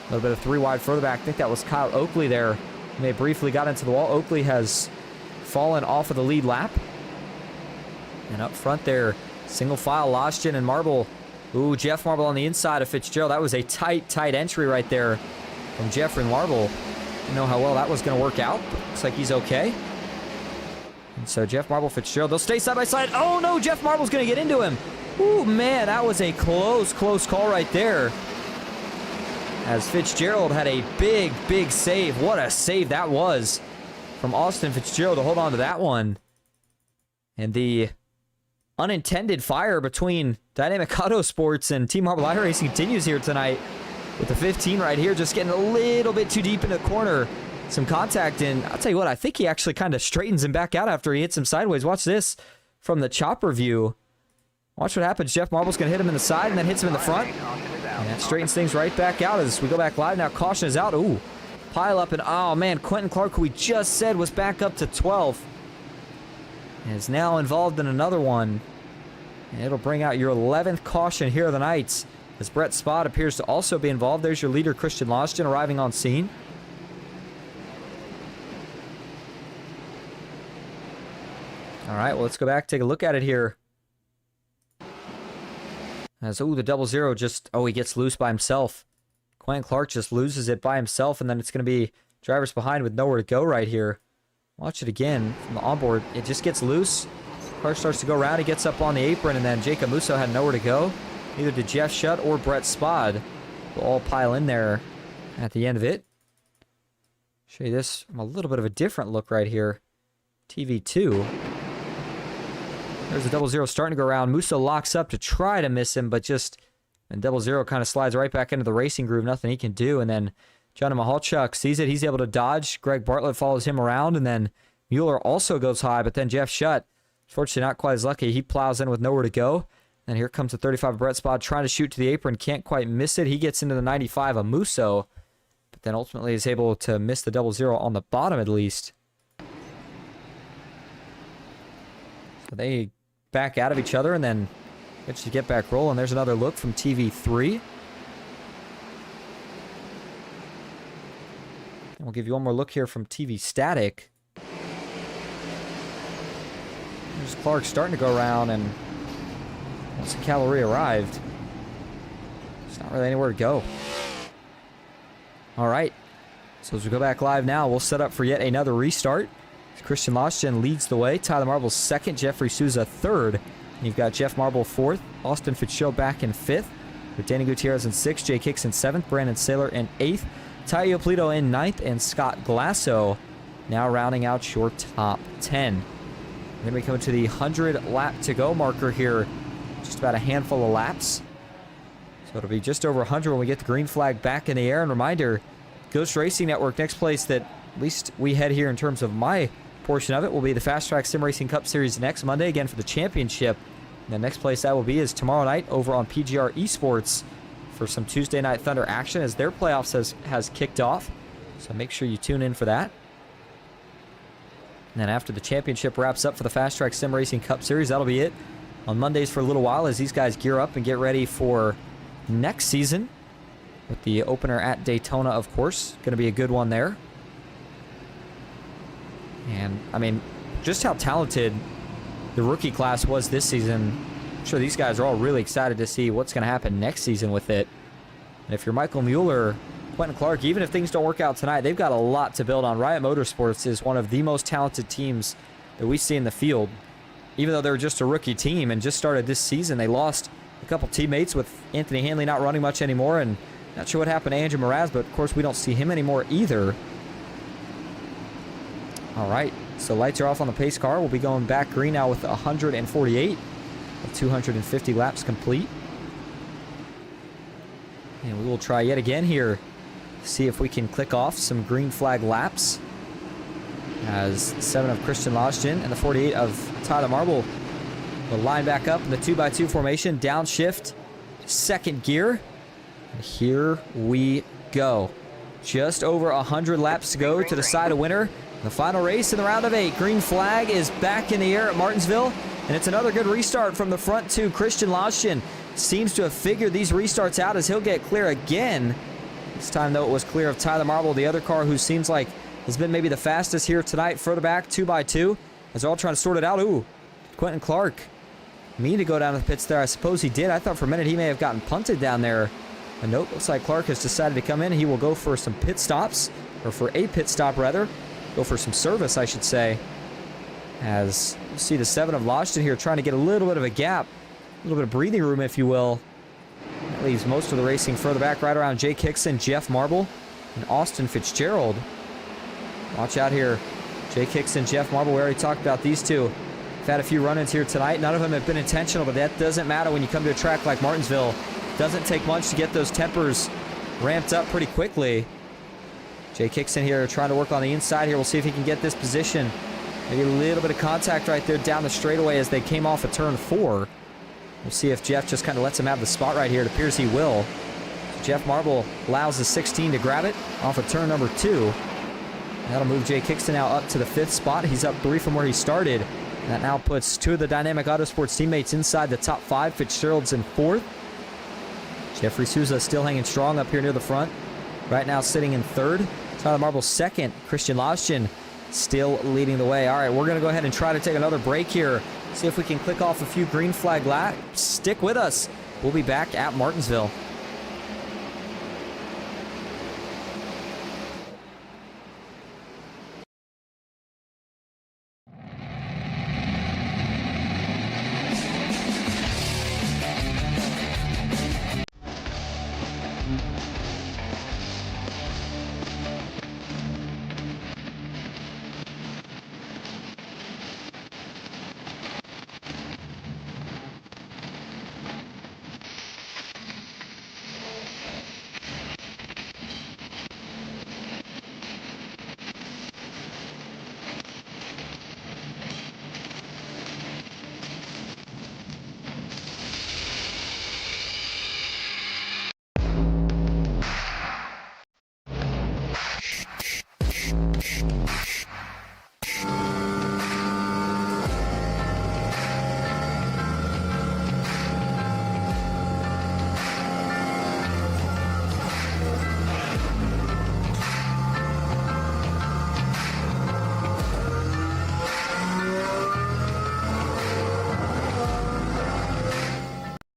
A little bit of 3 wide further back. I think that was Kyle Oakley there. They briefly got into the wall. Oakley has fallen off of the lead lap. And up front there, single file, Losgen and Marble. Ooh, Jeff Marble on the inside of Fitzgerald. That was a tight entry right there from Jeffrey Marble. Didn't know how well that was going to work out, but looks like he's okay. And so Jeff Marble, Fitzgerald, they'll stay side by side. Oh no, Jeff Marble's going to get into him. Ooh, man, that was a close call right there. As Fitzgerald had a big save. What a save that was from Austin Fitzgerald to hold on to that one. And the unintended fire between Dynamic Auto Sports and Team Marble iRacing continues here tonight with the 15 right here, just getting a little bit too deep in the corner. Some contact, and I'll tell you what, I think he actually kind of straightens him back out after he hits him sideways. Watch this from the chopper view. Watch what happens. Jeff Marble's going to hit him in the side and then hits him in the front. And that straightens things right back out as we go back live. Now caution is out. Ooh, pile up, and oh man, Quentin Clark, who we just said was back up to 12th, is now involved in another one. And it'll bring out your 11th caution here of the night, as Brett Spott appears to also be involved. There's your leader, Christian Losgen, arriving on scene. All right, well, let's go back, take a look at it here. As, ooh, the 00 just, oh, he gets loose by himself. Quentin Clark just loses it by himself, and then it's going to be drivers behind with nowhere to go right here. Watch it again from the onboard. It just gets loose. Car starts to go around. He gets up on the apron, and then Jacob Musso had nowhere to go. Neither did Jeff Shutt or Brett Spod. Will all pile in there at the end of it. Show you this from a little bit of a different look right here. TV2. There's the 00 starting to go around. Musso locks up to try to miss him, but just, and 00 kind of slides right back into the racing groove. Nothing he can do. And then Johnny Mahalchuk sees it. He's able to dodge. Greg Bartlett follows him around, and then Mueller also goes high, but then Jeff Shutt, fortunately not quite as lucky. He plows in with nowhere to go. And here comes the 35 of Brett Spod trying to shoot to the apron. Can't quite miss it. He gets into the 95 of Musso, but then ultimately is able to miss the 00 on the bottom at least. So they back out of each other and then eventually get back rolling. There's another look from TV3. And we'll give you one more look here from TV Static. There's Clark starting to go around, and once the cavalry arrived, there's not really anywhere to go. All right, so as we go back live now, we'll set up for yet another restart. Christian Losgen leads the way. Tyler Marble second. Jeffrey Souza third. And you've got Jeff Marble fourth. Austin Fitzgerald back in fifth. With Danny Gutierrez in sixth. Jake Hickson seventh. Brandon Saylor in eighth. Tai Iopolito in ninth. And Scott Glasso now rounding out your top 10. We're going to be coming to the 100 lap to go marker here. Just about a handful of laps. So So it'll be just over 100 when we get the green flag back in the air. And reminder, Ghost Racing Network, next place that at least we head here in terms of my portion of it, will be the FastTrack Sim Racing Cup Series next Monday, again for the championship. And the next place that will be is tomorrow night over on PGR Esports for some Tuesday Night Thunder action as their playoffs has kicked off. So make sure you tune in for that. And then after the championship wraps up for the FastTrack Sim Racing Cup Series, that'll be it on Mondays for a little while as these guys gear up and get ready for next season with the opener at Daytona, of course. Going to be a good one there. And, I mean, just how talented the rookie class was this season. I'm sure these guys are all really excited to see what's going to happen next season with it. And if you're Michael Mueller, Quentin Clark, even if things don't work out tonight, they've got a lot to build on. Riot Motorsports is one of the most talented teams that we see in the field. Even though they're just a rookie team and just started this season, they lost a couple teammates with Anthony Hanley not running much anymore, and not sure what happened to Andrew Mraz, but of course we don't see him anymore either. All right, so lights are off on the pace car. We'll be going back green now with 148 of 250 laps complete. And we will try yet again here to see if we can click off some green flag laps. As 7 of Christian Losgen and the 48 of Tyler Marble will line back up in the 2x2 formation. Downshift, second gear. And here we go. Just over 100 laps to go to decide a winner. The final race in the round of 8. Green flag is back in the air at Martinsville. And it's another good restart from the front two. Christian Losgen seems to have figured these restarts out as he'll get clear again. This time, though, it was clear of Tyler Marble, the other car who seems like has been maybe the fastest here tonight. Further back, 2x2, as they're all trying to sort it out. Ooh, Quentin Clark mean to go down to the pits there. I suppose he did. I thought for a minute he may have gotten punted down there. But nope, looks like Clark has decided to come in. He will go for some pit stops, or for a pit stop, rather. Go for some service, I should say. As you see the 7 of Losgen here trying to get a little bit of a gap, a little bit of breathing room, if you will. That leaves most of the racing further back, right around Jake Hickson, Jeff Marble, and Austin Fitzgerald. Watch out here. Jake Hickson, Jeff Marble, we already talked about these two. We've had a few run-ins here tonight. None of them have been intentional, but that doesn't matter when you come to a track like Martinsville. Doesn't take much to get those tempers ramped up pretty quickly. Jake Hickson here trying to work on the inside here. We'll see if he can get this position. Maybe a little bit of contact right there down the straightaway as they came off of turn 4. We'll see if Jeff just kind of lets him have the spot right here. It appears he will. Jeff Marble allows the 16 to grab it off of turn number 2. That'll move Jake Hickson now up to the 5th spot. He's up 3 from where he started. And that now puts 2 of the Dynamic Autosports teammates inside the top 5. Fitzgerald's in 4th. Jeffrey Souza still hanging strong up here near the front. Right now sitting in 3rd. Tyler Marble 2nd. Christian Losgen still leading the way. All right, we're going to go ahead and try to take another break here. See if we can click off a few green flag laps. Stick with us. We'll be back at Martinsville.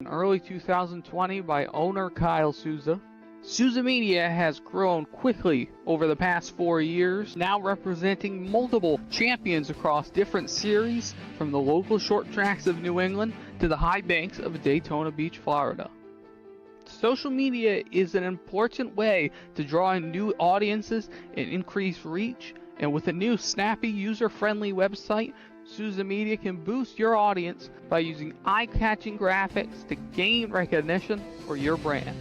Early 2020 by owner Kyle Souza. Souza Media has grown quickly over the past 4 years, now representing multiple champions across different series, from the local short tracks of New England to the high banks of Daytona Beach, Florida. Social media is an important way to draw in new audiences and increase reach, and with a new snappy, user-friendly website, Souza Media can boost your audience by using eye-catching graphics to gain recognition for your brand.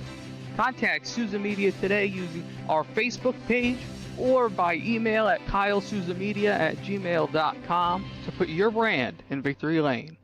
Contact Souza Media today using our Facebook page or by email at kylesouzamedia@gmail.com to put your brand in victory lane.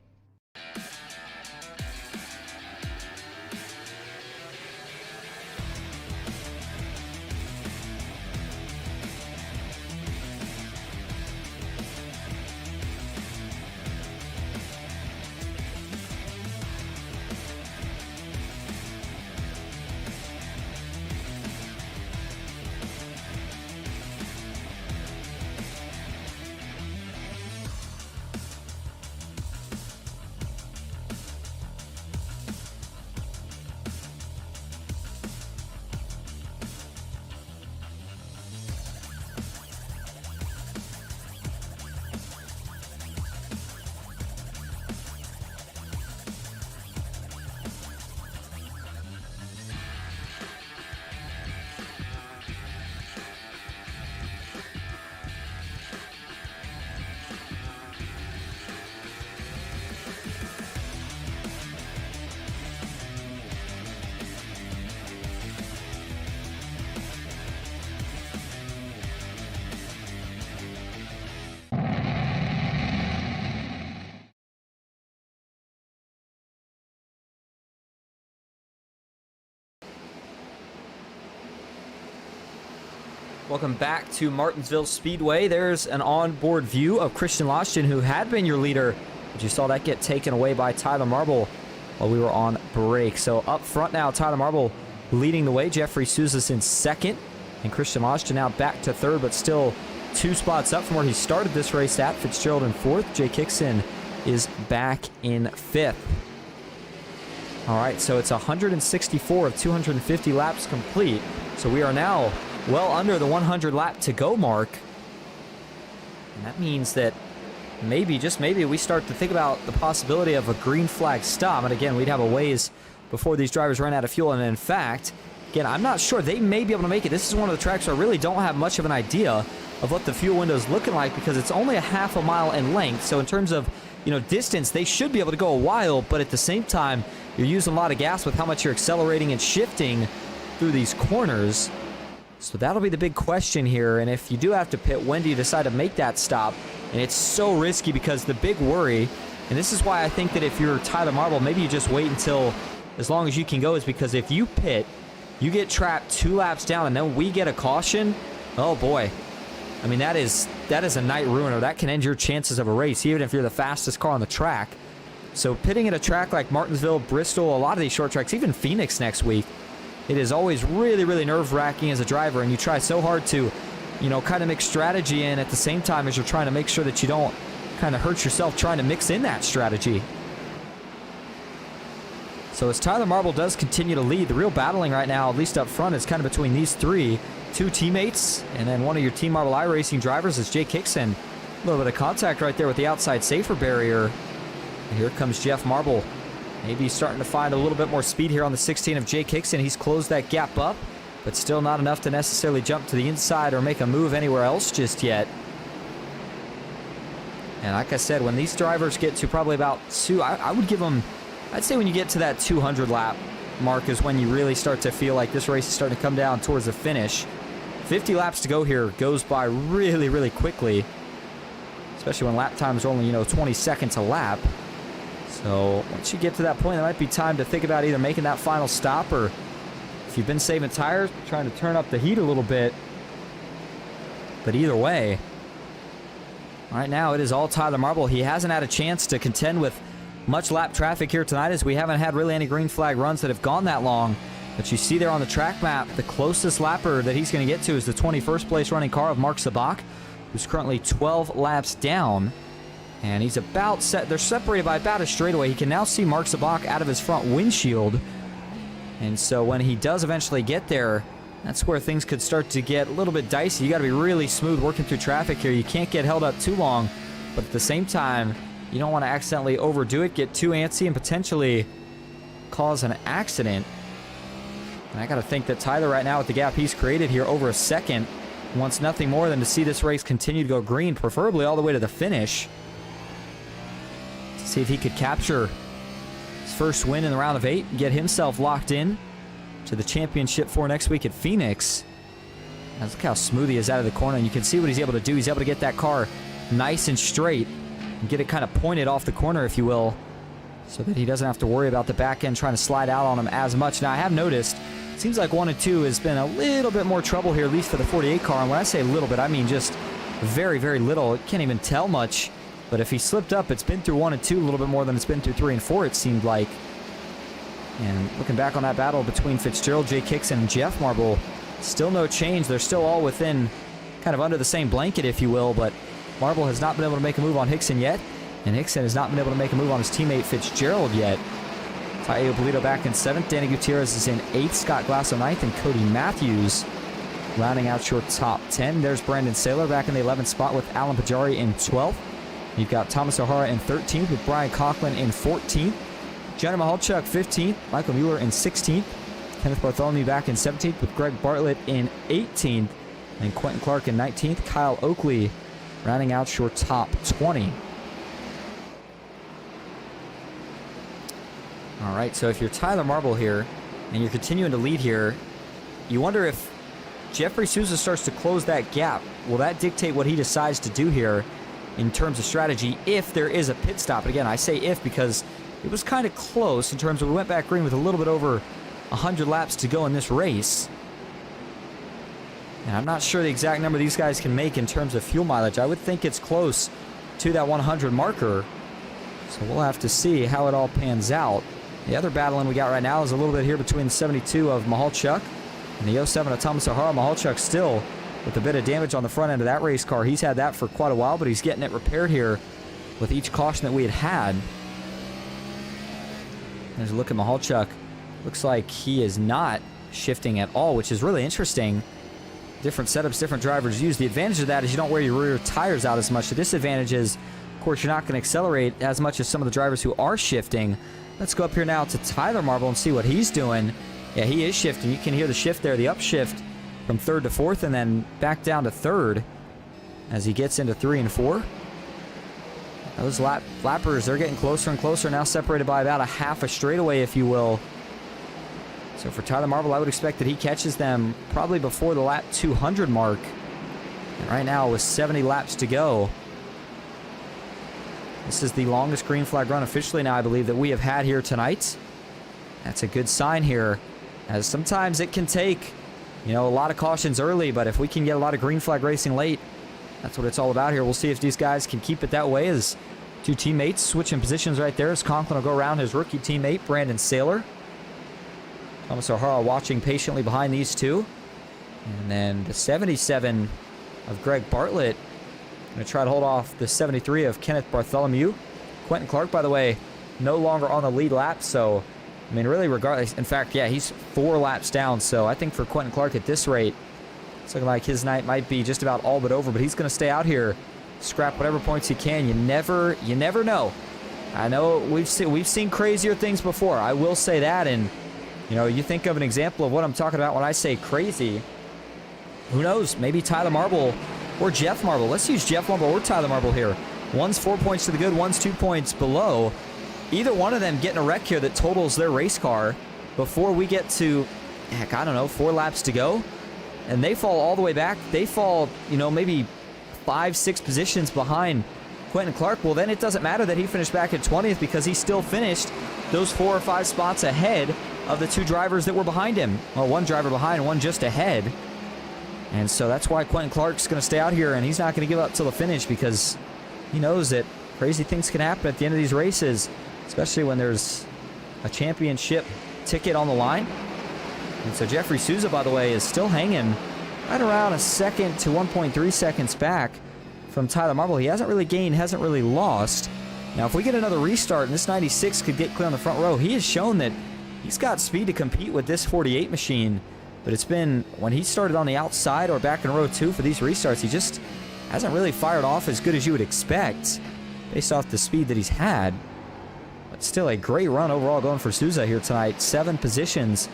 Welcome back to Martinsville Speedway. There's an onboard view of Christian Loshton, who had been your leader, but you saw that get taken away by Tyler Marble while we were on break. So up front now, Tyler Marble leading the way. Jeffrey Souza's in second, and Christian Loshton now back to third, but still 2 spots up from where he started this race at. Fitzgerald in fourth. Jay Kickson is back in fifth. All right, so it's 164 of 250 laps complete. So we are now well under the 100 lap to go mark. And that means that maybe, just maybe, we start to think about the possibility of a green flag stop. And again, we'd have a ways before these drivers run out of fuel. And in fact, again, I'm not sure they may be able to make it. This is one of the tracks where I really don't have much of an idea of what the fuel window is looking like, because it's only a half a mile in length. So in terms of, distance, they should be able to go a while, but at the same time, you're using a lot of gas with how much you're accelerating and shifting through these corners. So that'll be the big question here. And if you do have to pit, when do you decide to make that stop? And it's so risky, because the big worry, and this is why I think that if you're Tyler Marble, maybe you just wait until as long as you can go, is because if you pit, you get trapped 2 laps down, and then we get a caution. Oh boy. I mean, that is a night ruiner. That can end your chances of a race, even if you're the fastest car on the track. So pitting at a track like Martinsville, Bristol, a lot of these short tracks, even Phoenix next week, it is always really, really nerve-wracking as a driver, and you try so hard to, kind of mix strategy in at the same time as you're trying to make sure that you don't kind of hurt yourself trying to mix in that strategy. So as Tyler Marble does continue to lead, the real battling right now, at least up front, is kind of between these 2 teammates, and then one of your Team Marble iRacing drivers is Jay Kickson. A little bit of contact right there with the outside safer barrier. And here comes Jeff Marble. Maybe he's starting to find a little bit more speed here on the 16 of Jay Kickson. He's closed that gap up, but still not enough to necessarily jump to the inside or make a move anywhere else just yet. And like I said, when these drivers get to probably about 2, I would give them, I'd say when you get to that 200 lap mark is when you really start to feel like this race is starting to come down towards the finish. 50 laps to go here goes by really, really quickly, especially when lap times are only, 20 seconds a lap. So once you get to that point, it might be time to think about either making that final stop, or if you've been saving tires, trying to turn up the heat a little bit. But either way, right now it is all Tyler Marble. He hasn't had a chance to contend with much lap traffic here tonight, as we haven't had really any green flag runs that have gone that long. But you see there on the track map, the closest lapper that he's going to get to is the 21st place running car of Mark Sabak, who's currently 12 laps down. And he's about set. They're separated by about a straightaway. He can now see Mark Sabak out of his front windshield. And so when he does eventually get there, that's where things could start to get a little bit dicey. You got to be really smooth working through traffic here. You can't get held up too long, but at the same time, you don't want to accidentally overdo it, get too antsy, and potentially cause an accident. And I got to think that Tyler right now, with the gap he's created here over a second, wants nothing more than to see this race continue to go green, preferably all the way to the finish. See if he could capture his first win in the round of 8 and get himself locked in to the championship for next week at Phoenix. Now, look how smooth he is out of the corner, and you can see what he's able to do. He's able to get that car nice and straight and get it kind of pointed off the corner, if you will, so that he doesn't have to worry about the back end trying to slide out on him as much. Now, I have noticed, it seems like 1 and 2 has been a little bit more trouble here, at least for the 48 car. And when I say a little bit, I mean just very, very little. It can't even tell much. But if he slipped up, it's been through 1 and 2 a little bit more than it's been through 3 and 4, it seemed like. And looking back on that battle between Fitzgerald, Jay Kickson, and Jeff Marble, still no change. They're still all within, kind of under the same blanket, if you will. But Marble has not been able to make a move on Hickson yet. And Hickson has not been able to make a move on his teammate Fitzgerald yet. Taio Polito back in 7th. Danny Gutierrez is in 8th. Scott Glasso 9th. And Cody Matthews rounding out your top 10. There's Brandon Saylor back in the 11th spot with Alan Pajari in 12th. You've got Thomas O'Hara in 13th with Brian Conklin in 14th. Jenna Mahalchuk 15th. Michael Mueller in 16th. Kenneth Bartholomew back in 17th with Greg Bartlett in 18th. And Quentin Clark in 19th. Kyle Oakley rounding out your top 20. All right, so if you're Tyler Marble here and you're continuing to lead here, you wonder if Jeffrey Souza starts to close that gap. Will that dictate what he decides to do here in terms of strategy if there is a pit stop? And again, I say if because it was kind of close in terms of we went back green with a little bit over 100 laps to go in this race. And I'm not sure the exact number these guys can make in terms of fuel mileage. I would think it's close to that 100 marker. So we'll have to see how it all pans out. The other battling we got right now is a little bit here between the 72 of Mahalchuk and the 07 of Thomas O'Hara. Mahalchuk still with a bit of damage on the front end of that race car. He's had that for quite a while, but he's getting it repaired here with each caution that we had. There's a look at Mahalchuk. Looks like he is not shifting at all, which is really interesting. Different setups, different drivers use. The advantage of that is you don't wear your rear tires out as much. The disadvantage is, of course, you're not going to accelerate as much as some of the drivers who are shifting. Let's go up here now to Tyler Marble and see what he's doing. Yeah, he is shifting. You can hear the shift there, the upshift from 3rd to 4th and then back down to 3rd as he gets into 3 and 4. Those lappers, they're getting closer and closer, now separated by about a half a straightaway, if you will. So for Tyler Marble, I would expect that he catches them probably before the lap 200 mark. And right now, with 70 laps to go, this is the longest green flag run officially now, I believe, that we have had here tonight. That's a good sign here, as sometimes it can take, a lot of cautions early, but if we can get a lot of green flag racing late, that's what it's all about here. We'll see if these guys can keep it that way as two teammates switching positions right there as Conklin will go around his rookie teammate, Brandon Saylor. Thomas O'Hara watching patiently behind these two. And then the 77 of Greg Bartlett going to try to hold off the 73 of Kenneth Bartholomew. Quentin Clark, by the way, no longer on the lead lap, so, really regardless. In fact, yeah, he's 4 laps down, so I think for Quentin Clark at this rate, it's looking like his night might be just about all but over, but he's going to stay out here, scrap whatever points he can. You never know. I know we've seen crazier things before. I will say that, and, you think of an example of what I'm talking about when I say crazy. Who knows? Maybe Tyler Marble or Jeff Marble. Let's use Jeff Marble or Tyler Marble here. One's 4 points to the good, one's 2 points below. Either one of them getting a wreck here that totals their race car before we get to, 4 laps to go. And they fall all the way back. They fall, maybe 5-6 positions behind Quentin Clark. Well, then it doesn't matter that he finished back at 20th because he still finished those 4 or 5 spots ahead of the 2 drivers that were behind him. Well, 1 driver behind, 1 just ahead. And so that's why Quentin Clark's going to stay out here, and he's not going to give up till the finish because he knows that crazy things can happen at the end of these races, especially when there's a championship ticket on the line. And so Jeffrey Souza, by the way, is still hanging right around a second to 1.3 seconds back from Tyler Marble. He hasn't really gained, hasn't really lost. Now, if we get another restart and this 96 could get clear on the front row, he has shown that he's got speed to compete with this 48 machine. But it's been, when he started on the outside or back in row 2 for these restarts, he just hasn't really fired off as good as you would expect based off the speed that he's had. But still a great run overall going for Souza here tonight. 7 positions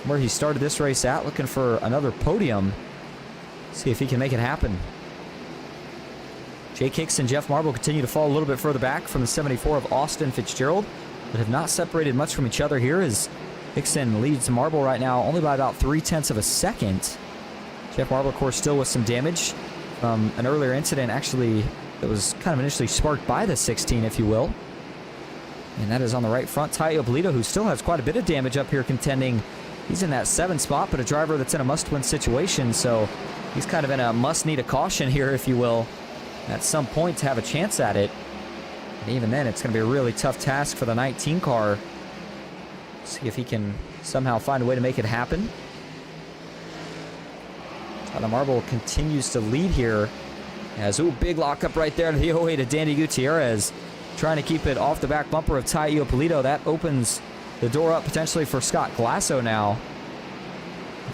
from where he started this race at, looking for another podium. See if he can make it happen. Jake Hicks and Jeff Marble continue to fall a little bit further back from the 74 of Austin Fitzgerald, but have not separated much from each other here as Hickson leads Marble right now only by about 0.3 of a second. Jeff Marble, of course, still with some damage from an earlier incident, actually, that was kind of initially sparked by the 16, if you will. And that is on the right front. Tai Ippolito, who still has quite a bit of damage up here contending. He's in that 7 spot, but a driver that's in a must-win situation, so he's kind of in a must-need a caution here, if you will, at some point to have a chance at it. And even then, it's going to be a really tough task for the 19 car. See if he can somehow find a way to make it happen. Tyler Marble continues to lead here. As, big lockup right there to the 08 of Danny Gutierrez. Trying to keep it off the back bumper of Tai Ippolito. That opens the door up potentially for Scott Glasso now.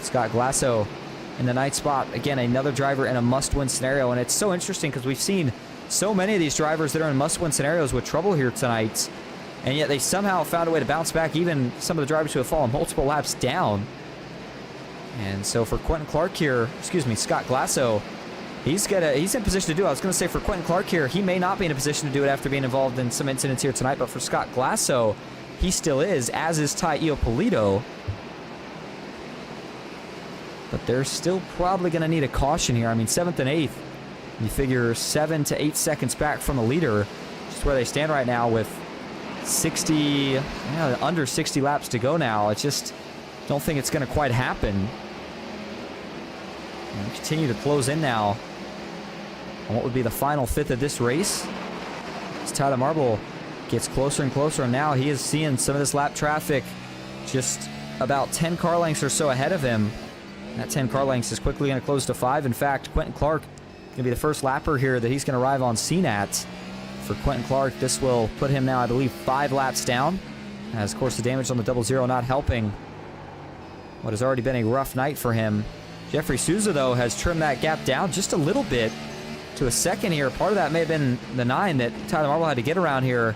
Scott Glasso in the 9th spot. Again, another driver in a must-win scenario. And it's so interesting because we've seen so many of these drivers that are in must-win scenarios with trouble here tonight. And yet they somehow found a way to bounce back, even some of the drivers who have fallen multiple laps down. And so for Quentin Clark here, Scott Glasso, he's in position to do it. I was going to say for Quentin Clark here, he may not be in a position to do it after being involved in some incidents here tonight, but for Scott Glasso, he still is, as is Tai Ippolito. But they're still probably going to need a caution here. I mean, 7th and 8th, you figure 7 to 8 seconds back from the leader, just where they stand right now with under 60 laps to go now. I just don't think it's going to quite happen. And we continue to close in now on what would be the final 5th of this race. As Tyler Marble gets closer and closer, and now he is seeing some of this lap traffic just about 10 car lengths or so ahead of him. That 10 car lengths is quickly going to close to 5. In fact, Quentin Clark going to be the first lapper here that he's going to arrive on scene at. For Quentin Clark, this will put him now, I believe, 5 laps down. As, of course, the damage on the 00 not helping what has already been a rough night for him. Jeffrey Souza, though, has trimmed that gap down just a little bit to a second here. Part of that may have been the 9 that Tyler Marble had to get around here,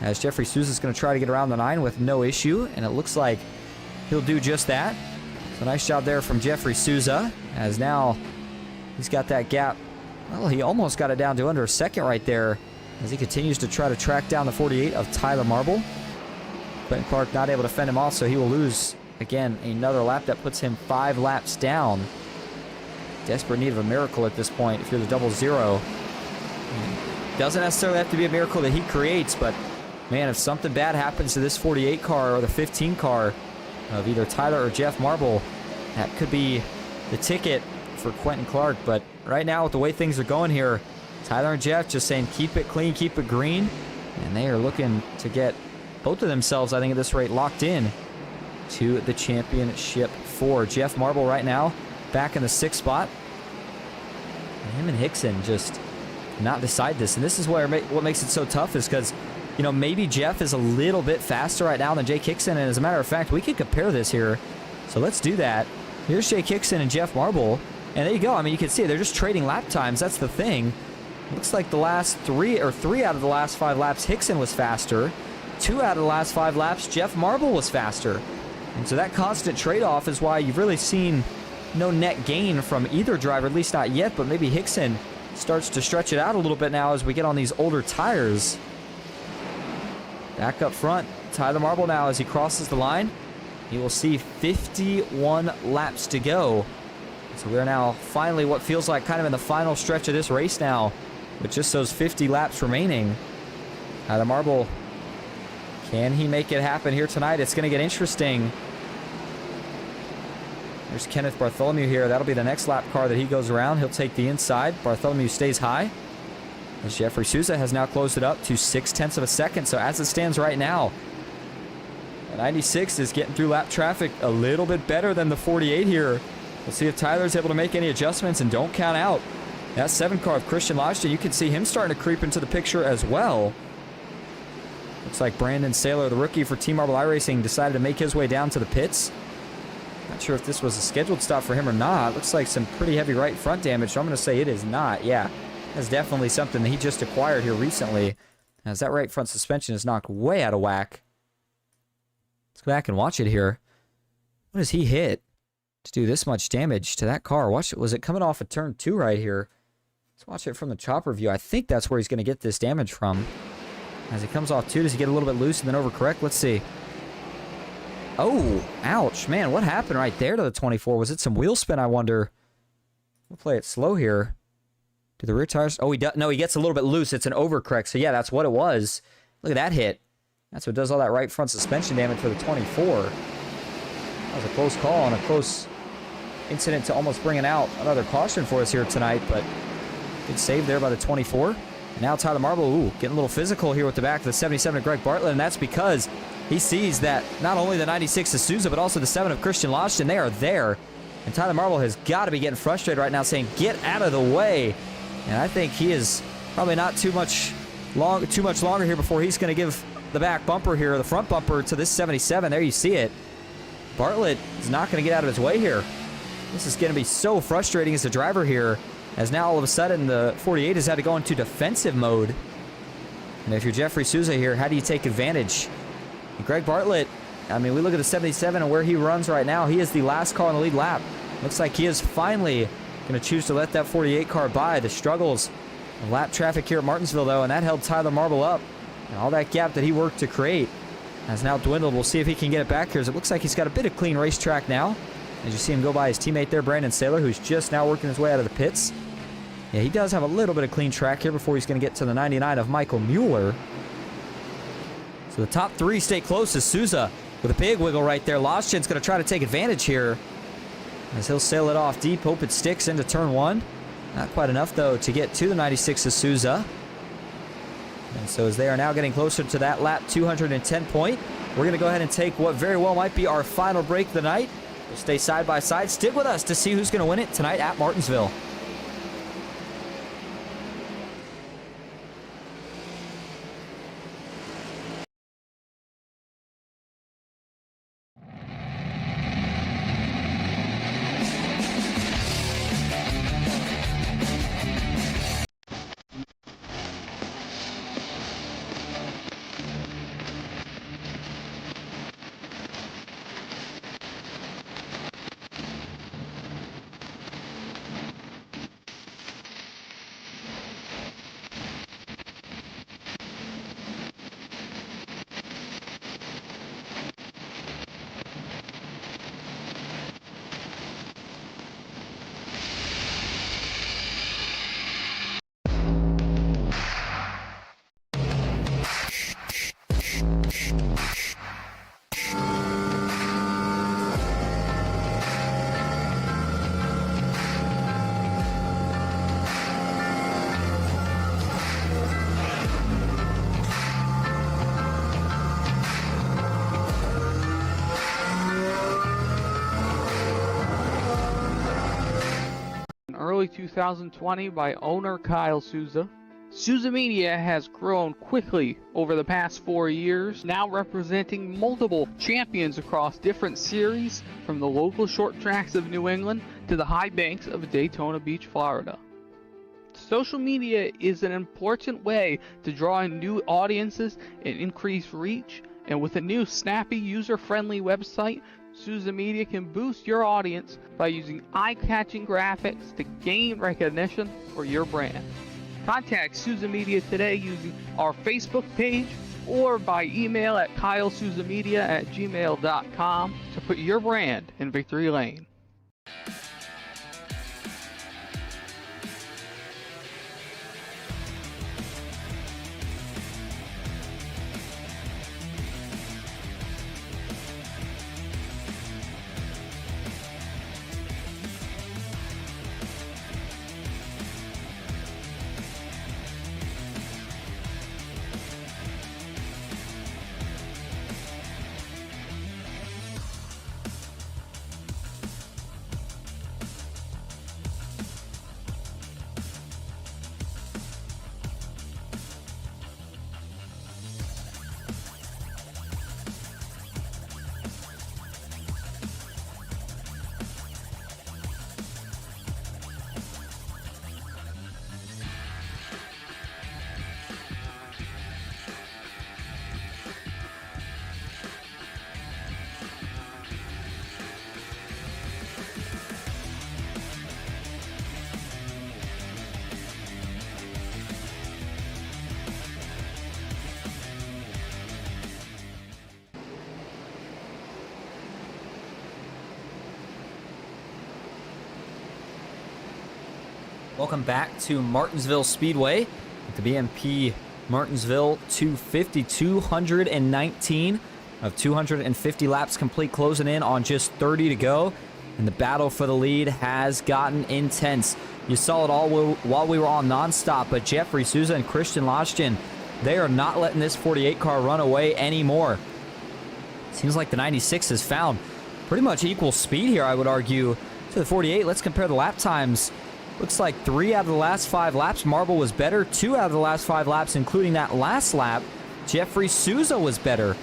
as Jeffrey Souza is going to try to get around the 9 with no issue, and it looks like he'll do just that. So nice job there from Jeffrey Souza, as now he's got that gap. Well, he almost got it down to under a second right there, as he continues to try to track down the 48 of Tyler Marble. Quentin Clark not able to fend him off, so he will lose, again, another lap. That puts him 5 laps down. Desperate need of a miracle at this point if you're the 00. Doesn't necessarily have to be a miracle that he creates, but, man, if something bad happens to this 48 car or the 15 car of either Tyler or Jeff Marble, that could be the ticket for Quentin Clark. But right now, with the way things are going here, Tyler and Jeff just saying keep it clean, keep it green, and they are looking to get both of themselves, I think, at this rate, locked in to the championship 4. Jeff Marble right now back in the 6th spot. And him and Hickson just not decide this. And this is where what makes it so tough is because, you know, maybe Jeff is a little bit faster right now than Jake Hickson. And as a matter of fact, we could compare this here. So let's do that. Here's Jake Hickson and Jeff Marble. And there you go. I mean, you can see they're just trading lap times. That's the thing. Looks like the last 3 out of the last 5 laps, Hickson was faster. 2 out of the last 5 laps, Jeff Marble was faster. And so that constant trade-off is why you've really seen no net gain from either driver, at least not yet, but maybe Hickson starts to stretch it out a little bit now as we get on these older tires. Back up front, Tyler Marble now as he crosses the line. He will see 51 laps to go. So we're now finally what feels like kind of in the final stretch of this race now, with just those 50 laps remaining. Tyler Marble, can he make it happen here tonight? It's going to get interesting. There's Kenneth Bartholomew here. That'll be the next lap car that he goes around. He'll take the inside. Bartholomew stays high. As Jeffrey Souza has now closed it up to 0.6 of a second. So as it stands right now, the 96 is getting through lap traffic a little bit better than the 48 here. We'll see if Tyler's able to make any adjustments, and don't count out that 7 car of Christian Lodgton. You can see him starting to creep into the picture as well. Looks like Brandon Saylor, the rookie for Team Marble iRacing, decided to make his way down to the pits. Not sure if this was a scheduled stop for him or not. Looks like some pretty heavy right front damage, so I'm going to say it is not. Yeah, that's definitely something that he just acquired here recently, as that right front suspension is knocked way out of whack. Let's go back and watch it here. What does he hit to do this much damage to that car? Watch it. Was it coming off of turn 2 right here? Let's watch it from the chopper view. I think that's where he's going to get this damage from. As he comes off 2, does he get a little bit loose and then overcorrect? Let's see. Oh, ouch. Man, what happened right there to the 24? Was it some wheel spin, I wonder? We'll play it slow here. Do the rear tires... Oh, he does... No, he gets a little bit loose. It's an overcorrect. So, yeah, that's what it was. Look at that hit. That's what does all that right front suspension damage for the 24. That was a close call and a close incident to almost bringing out another caution for us here tonight, but good save there by the 24. And now Tyler Marble, getting a little physical here with the back of the 77 of Greg Bartlett, and that's because he sees that not only the 96 of Souza, but also the 7 of Christian Lodgton, they are there. And Tyler Marble has got to be getting frustrated right now, saying, get out of the way. And I think he is probably not too much longer here before he's going to give the back bumper here, or the front bumper to this 77. There you see it. Bartlett is not going to get out of his way here. This is going to be so frustrating as a driver here, as now all of a sudden the 48 has had to go into defensive mode. And if you're Jeffrey Souza here, how do you take advantage? And Greg Bartlett, I mean, we look at the 77 and where he runs right now. He is the last car on the lead lap. Looks like he is finally going to choose to let that 48 car by. The struggles of lap traffic here at Martinsville, though, and that held Tyler Marble up. And all that gap that he worked to create has now dwindled. We'll see if he can get it back here, as it looks like he's got a bit of clean racetrack now. As you see him go by his teammate there, Brandon Saylor, who's just now working his way out of the pits. Yeah, he does have a little bit of clean track here before he's going to get to the 99 of Michael Mueller. So the top 3 stay close as Souza with a big wiggle right there. Lodgton's going to try to take advantage here as he'll sail it off deep. Hope it sticks into turn 1. Not quite enough, though, to get to the 96 of Souza. And so as they are now getting closer to that lap 210 point, we're going to go ahead and take what very well might be our final break of the night. We'll stay side by side. Stick with us to see who's going to win it tonight at Martinsville. Early 2020 by owner Kyle Souza. Souza Media has grown quickly over the past 4 years, now representing multiple champions across different series, from the local short tracks of New England to the high banks of Daytona Beach, Florida. Social media is an important way to draw in new audiences and increase reach, and with a new snappy, user-friendly website, Souza Media can boost your audience by using eye-catching graphics to gain recognition for your brand. Contact Souza Media today using our Facebook page or by email at kylesouzamedia@gmail.com to put your brand in victory lane. Welcome back to Martinsville Speedway at the BMP Martinsville 250, 219 of 250 laps complete, closing in on just 30 to go. And the battle for the lead has gotten intense. You saw it all while we were on nonstop, but Jeffrey Souza and Christian Lashton, they are not letting this 48 car run away anymore. Seems like the 96 has found pretty much equal speed here, I would argue, to the 48. Let's compare the lap times. Looks like 3 out of the last 5 laps, Marble was better. 2 out of the last 5 laps, including that last lap, Jeffrey Souza was better.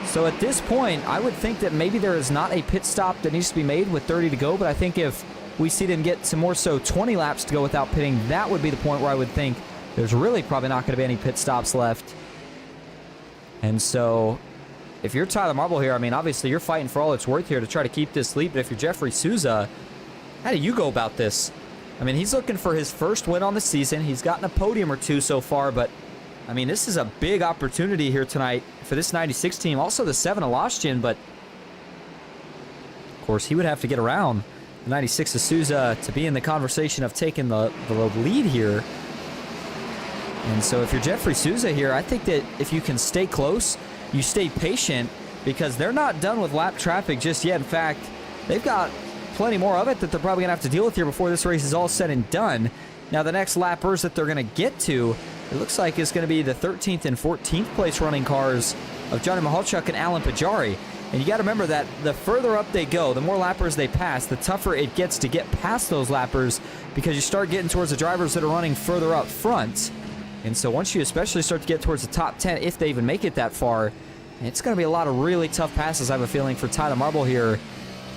So at this point, I would think that maybe there is not a pit stop that needs to be made with 30 to go, but I think if we see them get to more so 20 laps to go without pitting, that would be the point where I would think there's really probably not going to be any pit stops left. And so if you're Tyler Marble here, I mean, obviously you're fighting for all it's worth here to try to keep this lead, but if you're Jeffrey Souza, how do you go about this? I mean, he's looking for his first win on the season. He's gotten a podium or 2 so far, but I mean, this is a big opportunity here tonight for this 96 team. Also the 7 of Lashton, but of course he would have to get around the 96 of Souza to be in the conversation of taking the lead here. And so if you're Jeffrey Souza here, I think that if you can stay close, you stay patient, because they're not done with lap traffic just yet. In fact, they've got plenty more of it that they're probably going to have to deal with here before this race is all said and done. Now, the next lappers that they're going to get to, it looks like it's going to be the 13th and 14th place running cars of Johnny Mahalchuk and Alan Pajari. And you got to remember that the further up they go, the more lappers they pass, the tougher it gets to get past those lappers, because you start getting towards the drivers that are running further up front. And so once you especially start to get towards the top 10, if they even make it that far, it's going to be a lot of really tough passes, I have a feeling, for Tyler Marble here.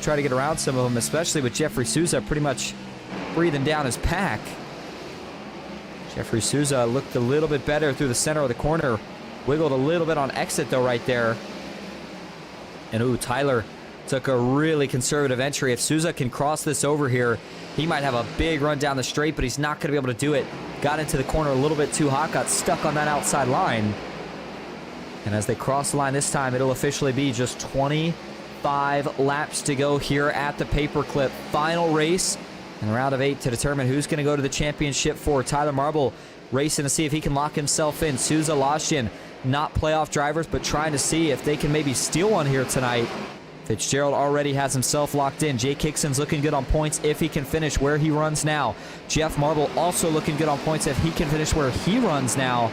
Try to get around some of them, especially with Jeffrey Souza pretty much breathing down his pack. Jeffrey Souza looked a little bit better through the center of the corner. Wiggled a little bit on exit, though, right there. And, ooh, Tyler took a really conservative entry. If Souza can cross this over here, he might have a big run down the straight, but he's not going to be able to do it. Got into the corner a little bit too hot, got stuck on that outside line. And as they cross the line this time, it'll officially be just 25 laps to go here at the paperclip. Final race in round of 8 to determine who's going to go to the championship for Tyler Marble, racing to see if he can lock himself in. Souza, Lashton, not playoff drivers, but trying to see if they can maybe steal one here tonight. Fitzgerald already has himself locked in. Jay Kickson's looking good on points if he can finish where he runs now. Jeff Marble also looking good on points if he can finish where he runs now.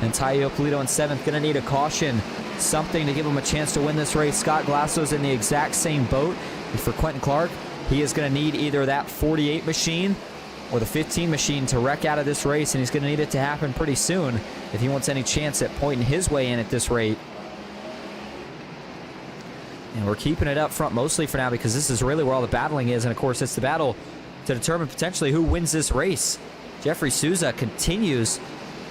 And Ty Iopolito in 7th, going to need a caution, something to give him a chance to win this race. Scott Glasso's in the exact same boat. And for Quentin Clark, he is going to need either that 48 machine or the 15 machine to wreck out of this race, and he's going to need it to happen pretty soon if he wants any chance at pointing his way in at this rate. And we're keeping it up front mostly for now, because this is really where all the battling is, and of course it's the battle to determine potentially who wins this race. Jeffrey Souza continues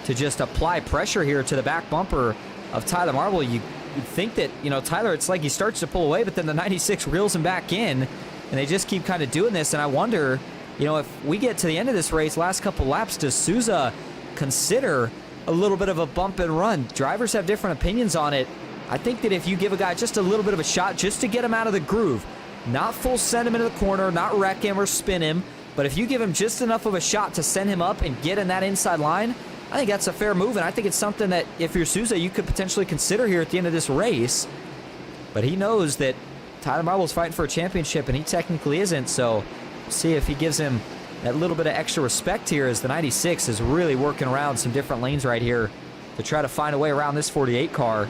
to just apply pressure here to the back bumper of Tyler Marble. You'd think that, you know, Tyler, it's like he starts to pull away, but then the 96 reels him back in, and they just keep kind of doing this. And I wonder, you know, if we get to the end of this race, last couple laps, does Souza consider a little bit of a bump and run? Drivers have different opinions on it. I think that if you give a guy just a little bit of a shot just to get him out of the groove, not full send him into the corner, not wreck him or spin him, but if you give him just enough of a shot to send him up and get in that inside line, I think that's a fair move, and I think it's something that if you're Souza, you could potentially consider here at the end of this race. But he knows that Tyler Marble's fighting for a championship, and he technically isn't, so we'll see if he gives him that little bit of extra respect here, as the 96 is really working around some different lanes right here to try to find a way around this 48 car.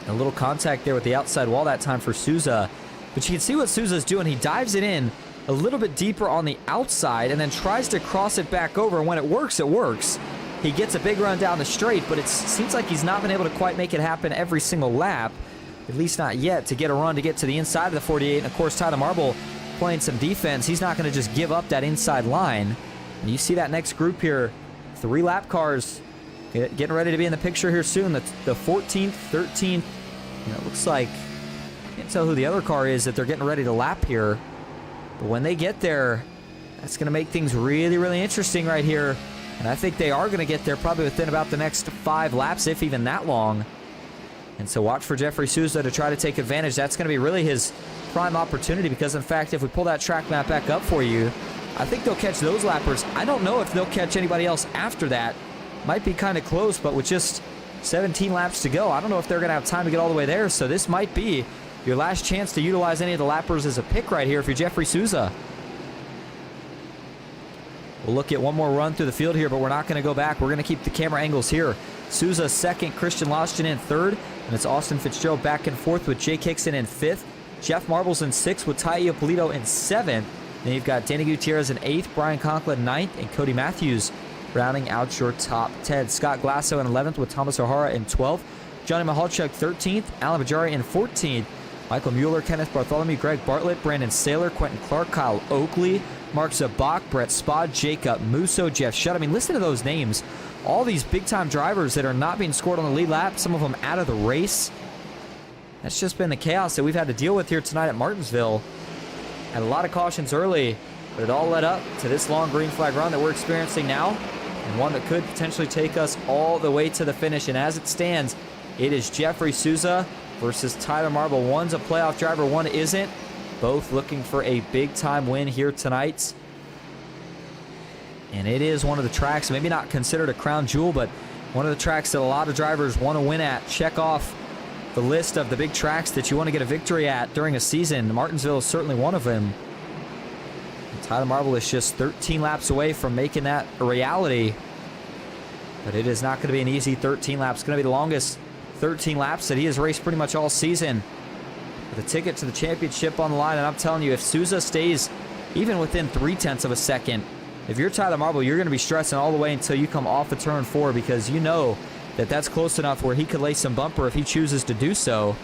A little contact there with the outside wall that time for Souza, but you can see what Souza's doing. He dives it in a little bit deeper on the outside and then tries to cross it back over. When it works, it works. He gets a big run down the straight, but it seems like he's not been able to quite make it happen every single lap, at least not yet, to get a run to get to the inside of the 48. And of course, Tyler Marble playing some defense. He's not going to just give up that inside line. And you see that next group here, 3 lap cars getting ready to be in the picture here soon. The 14th, 13th, you know, it looks like, can't tell who the other car is that they're getting ready to lap here. But when they get there, that's going to make things really, really interesting right here. And I think they are going to get there probably within about the next 5 laps, if even that long. And so watch for Jeffrey Souza to try to take advantage. That's going to be really his prime opportunity, because, in fact, if we pull that track map back up for you, I think they'll catch those lappers. I don't know if they'll catch anybody else after that. Might be kind of close, but with just 17 laps to go, I don't know if they're going to have time to get all the way there. So this might be your last chance to utilize any of the lappers as a pick right here if you're Jeffrey Souza. We'll look at one more run through the field here, but we're not going to go back. We're going to keep the camera angles here. Souza second, Christian Loshton in third, and it's Austin Fitzgerald back and forth with Jake Hickson in fifth. Jeff Marbles in sixth with Ty Iopolito in seventh. Then you've got Danny Gutierrez in eighth, Brian Conklin ninth, and Cody Matthews rounding out your top 10. Scott Glasso in 11th with Thomas O'Hara in 12th. Johnny Mahalchuk 13th, Alan Bajari in 14th. Michael Mueller, Kenneth Bartholomew, Greg Bartlett, Brandon Saylor, Quentin Clark, Kyle Oakley, Mark Zabak, Brett Spod, Jacob Musso, Jeff Shutt. I mean, listen to those names. All these big-time drivers that are not being scored on the lead lap, some of them out of the race. That's just been the chaos that we've had to deal with here tonight at Martinsville. Had a lot of cautions early, but it all led up to this long green flag run that we're experiencing now, and one that could potentially take us all the way to the finish. And as it stands, it is Jeffrey Souza versus Tyler Marble. One's a playoff driver, one isn't. Both looking for a big-time win here tonight. And it is one of the tracks, maybe not considered a crown jewel, but one of the tracks that a lot of drivers want to win at. Check off the list of the big tracks that you want to get a victory at during a season. Martinsville is certainly one of them. And Tyler Marble is just 13 laps away from making that a reality. But it is not going to be an easy 13 laps. It's going to be the longest 13 laps that he has raced pretty much all season, with a ticket to the championship on the line. And I'm telling you, if Souza stays even within 0.3 of a second, if you're Tyler Marble, you're going to be stressing all the way until you come off of turn 4, because you know that that's close enough where he could lay some bumper if he chooses to do so.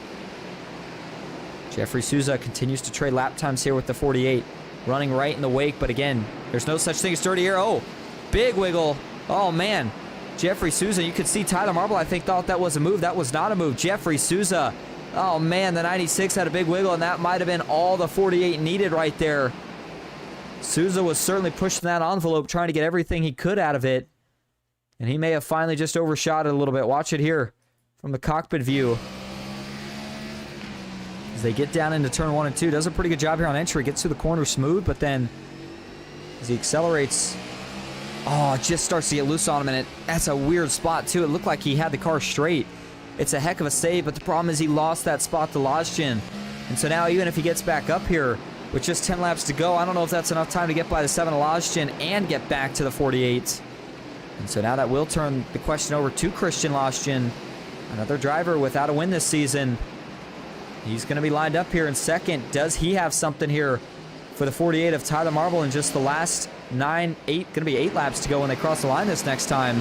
Jeffrey Souza continues to trade lap times here with the 48, running right in the wake, but again, there's no such thing as dirty air. Oh, big wiggle. Oh, man. Jeffrey Souza, you could see Tyler Marble, I think, thought that was a move. That was not a move. Jeffrey Souza, oh, man, the 96 had a big wiggle, and that might have been all the 48 needed right there. Souza was certainly pushing that envelope, trying to get everything he could out of it. And he may have finally just overshot it a little bit. Watch it here from the cockpit view. As they get down into turn 1 and 2. Does a pretty good job here on entry. Gets through the corner smooth, but then as he accelerates, oh, it just starts to get loose on him. And that's a weird spot, too. It looked like he had the car straight. It's a heck of a save, but the problem is he lost that spot to Lodgkin. And so now even if he gets back up here with just 10 laps to go, I don't know if that's enough time to get by the 7 Lodgkin and get back to the 48. And so now that will turn the question over to Christian Lodgkin, another driver without a win this season. He's going to be lined up here in second. Does he have something here for the 48 of Tyler Marble in just the last 9, 8, going to be 8 laps to go when they cross the line this next time?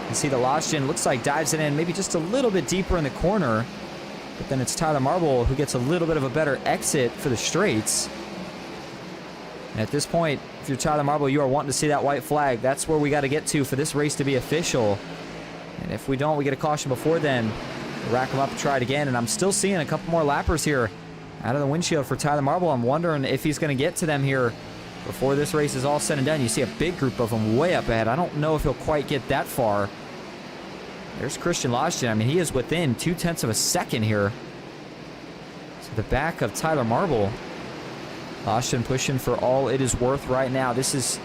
You see the Lodgkin looks like dives it in maybe just a little bit deeper in the corner, but then it's Tyler Marble who gets a little bit of a better exit for the straights. And at this point, if you're Tyler Marble, you are wanting to see that white flag. That's where we got to get to for this race to be official. And if we don't, we get a caution before then. We'll rack them up and try it again. And I'm still seeing a couple more lappers here out of the windshield for Tyler Marble. I'm wondering if he's going to get to them here before this race is all said and done. You see a big group of them way up ahead. I don't know if he'll quite get that far. There's Christian Lodgkin. I mean, he is within 0.2 of a second here to the back of Tyler Marble. Lodgkin pushing for all it is worth right now. This is,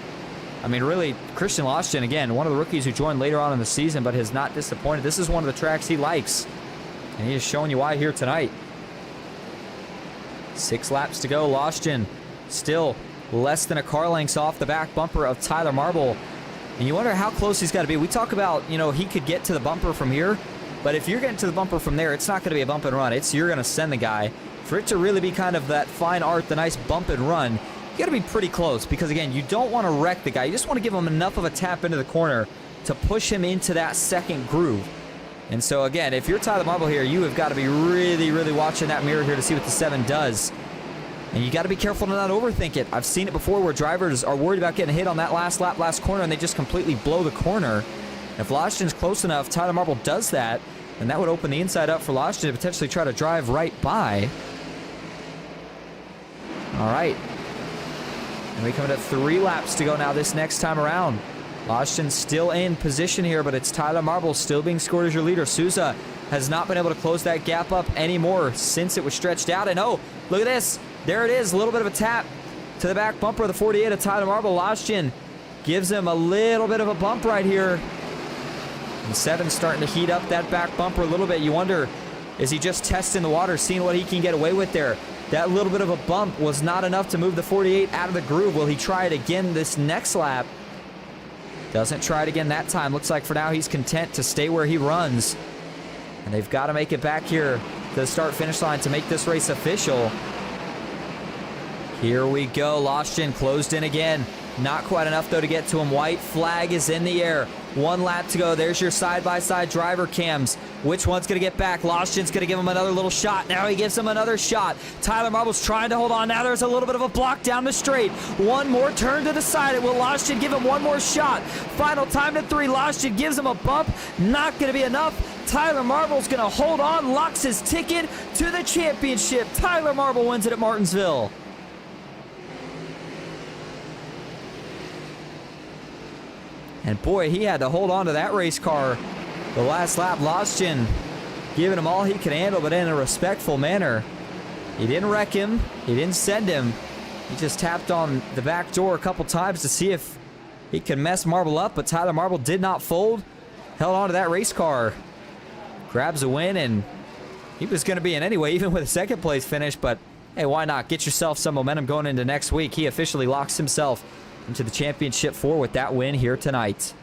I mean, really, Christian Lodgkin, again, one of the rookies who joined later on in the season but has not disappointed. This is one of the tracks he likes, and he is showing you why here tonight. 6 laps to go. Lodgkin still less than a car length off the back bumper of Tyler Marble. And you wonder how close he's got to be. We talk about, you know, he could get to the bumper from here, but if you're getting to the bumper from there, it's not going to be a bump and run. You're going to send the guy. For it to really be kind of that fine art, the nice bump and run, you got to be pretty close, because, again, you don't want to wreck the guy. You just want to give him enough of a tap into the corner to push him into that second groove. And so, again, if you're Tyler Marble here, you have got to be really, really watching that mirror here to see what the 7 does. And you got to be careful to not overthink it. I've seen it before where drivers are worried about getting hit on that last lap, last corner, and they just completely blow the corner. If Lodgkin's close enough, Tyler Marble does that, and that would open the inside up for Lodgkin to potentially try to drive right by. All right. And we come to 3 laps to go now this next time around. Lodgkin still in position here, but it's Tyler Marble still being scored as your leader. Souza has not been able to close that gap up anymore since it was stretched out. And oh, look at this. There it is. A little bit of a tap. to the back bumper of the 48 of Tyler Marble. Lashton gives him a little bit of a bump right here. And 7's starting to heat up that back bumper a little bit. You wonder, is he just testing the water, seeing what he can get away with there? That little bit of a bump was not enough to move the 48 out of the groove. Will he try it again this next lap? Doesn't try it again that time. Looks like for now he's content to stay where he runs. And they've got to make it back here to the start-finish line to make this race official. Here we go. Lashton closed in again. Not quite enough, though, to get to him. White flag is in the air. 1 lap to go. There's your side-by-side driver cams. Which one's going to get back? Lashton's going to give him another little shot. Now he gives him another shot. Tyler Marble's trying to hold on. Now there's a little bit of a block down the straight. One more turn to the side. Will Lashton give him one more shot? Final time to 3. Lashton gives him a bump. Not going to be enough. Tyler Marble's going to hold on. Locks his ticket to the championship. Tyler Marble wins it at Martinsville. And boy, he had to hold on to that race car the last lap. Lashton giving him all he could handle, but in a respectful manner. He didn't wreck him. He didn't send him. He just tapped on the back door a couple times to see if he could mess Marble up, but Tyler Marble did not fold. Held on to that race car. Grabs a win, and he was going to be in anyway, even with a second place finish, but hey, why not? Get yourself some momentum going into next week. He officially locks himself into the championship 4 with that win here tonight.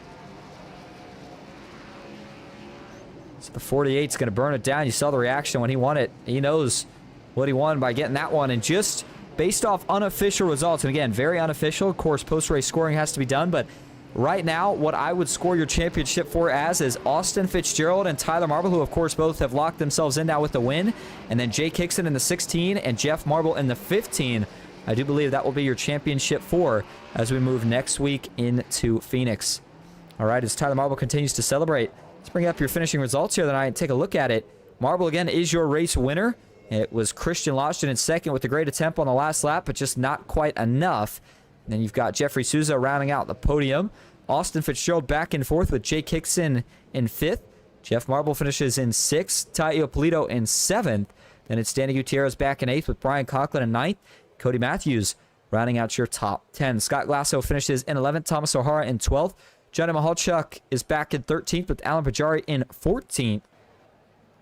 So the 48's going to burn it down. You saw the reaction when he won it. He knows what he won by getting that one. And just based off unofficial results, and again, very unofficial, of course, post-race scoring has to be done, but right now, what I would score your championship for as is Austin Fitzgerald and Tyler Marble, who of course both have locked themselves in now with the win, and then Jake Hickson in the 16 and Jeff Marble in the 15. I do believe that will be your championship 4 as we move next week into Phoenix. All right, as Tyler Marble continues to celebrate, let's bring up your finishing results here tonight and take a look at it. Marble, again, is your race winner. It was Christian Lashton in second with a great attempt on the last lap, but just not quite enough. And then you've got Jeffrey Souza rounding out the podium. Austin Fitzgerald back and forth with Jake Hickson in 5th. Jeff Marble finishes in 6th. Tai Iopolito in 7th. Then it's Danny Gutierrez back in 8th with Brian Conklin in 9th. Cody Matthews rounding out your top 10. Scott Glasso finishes in 11th. Thomas O'Hara in 12th. Johnny Mahalchuk is back in 13th with Alan Pajari in 14th.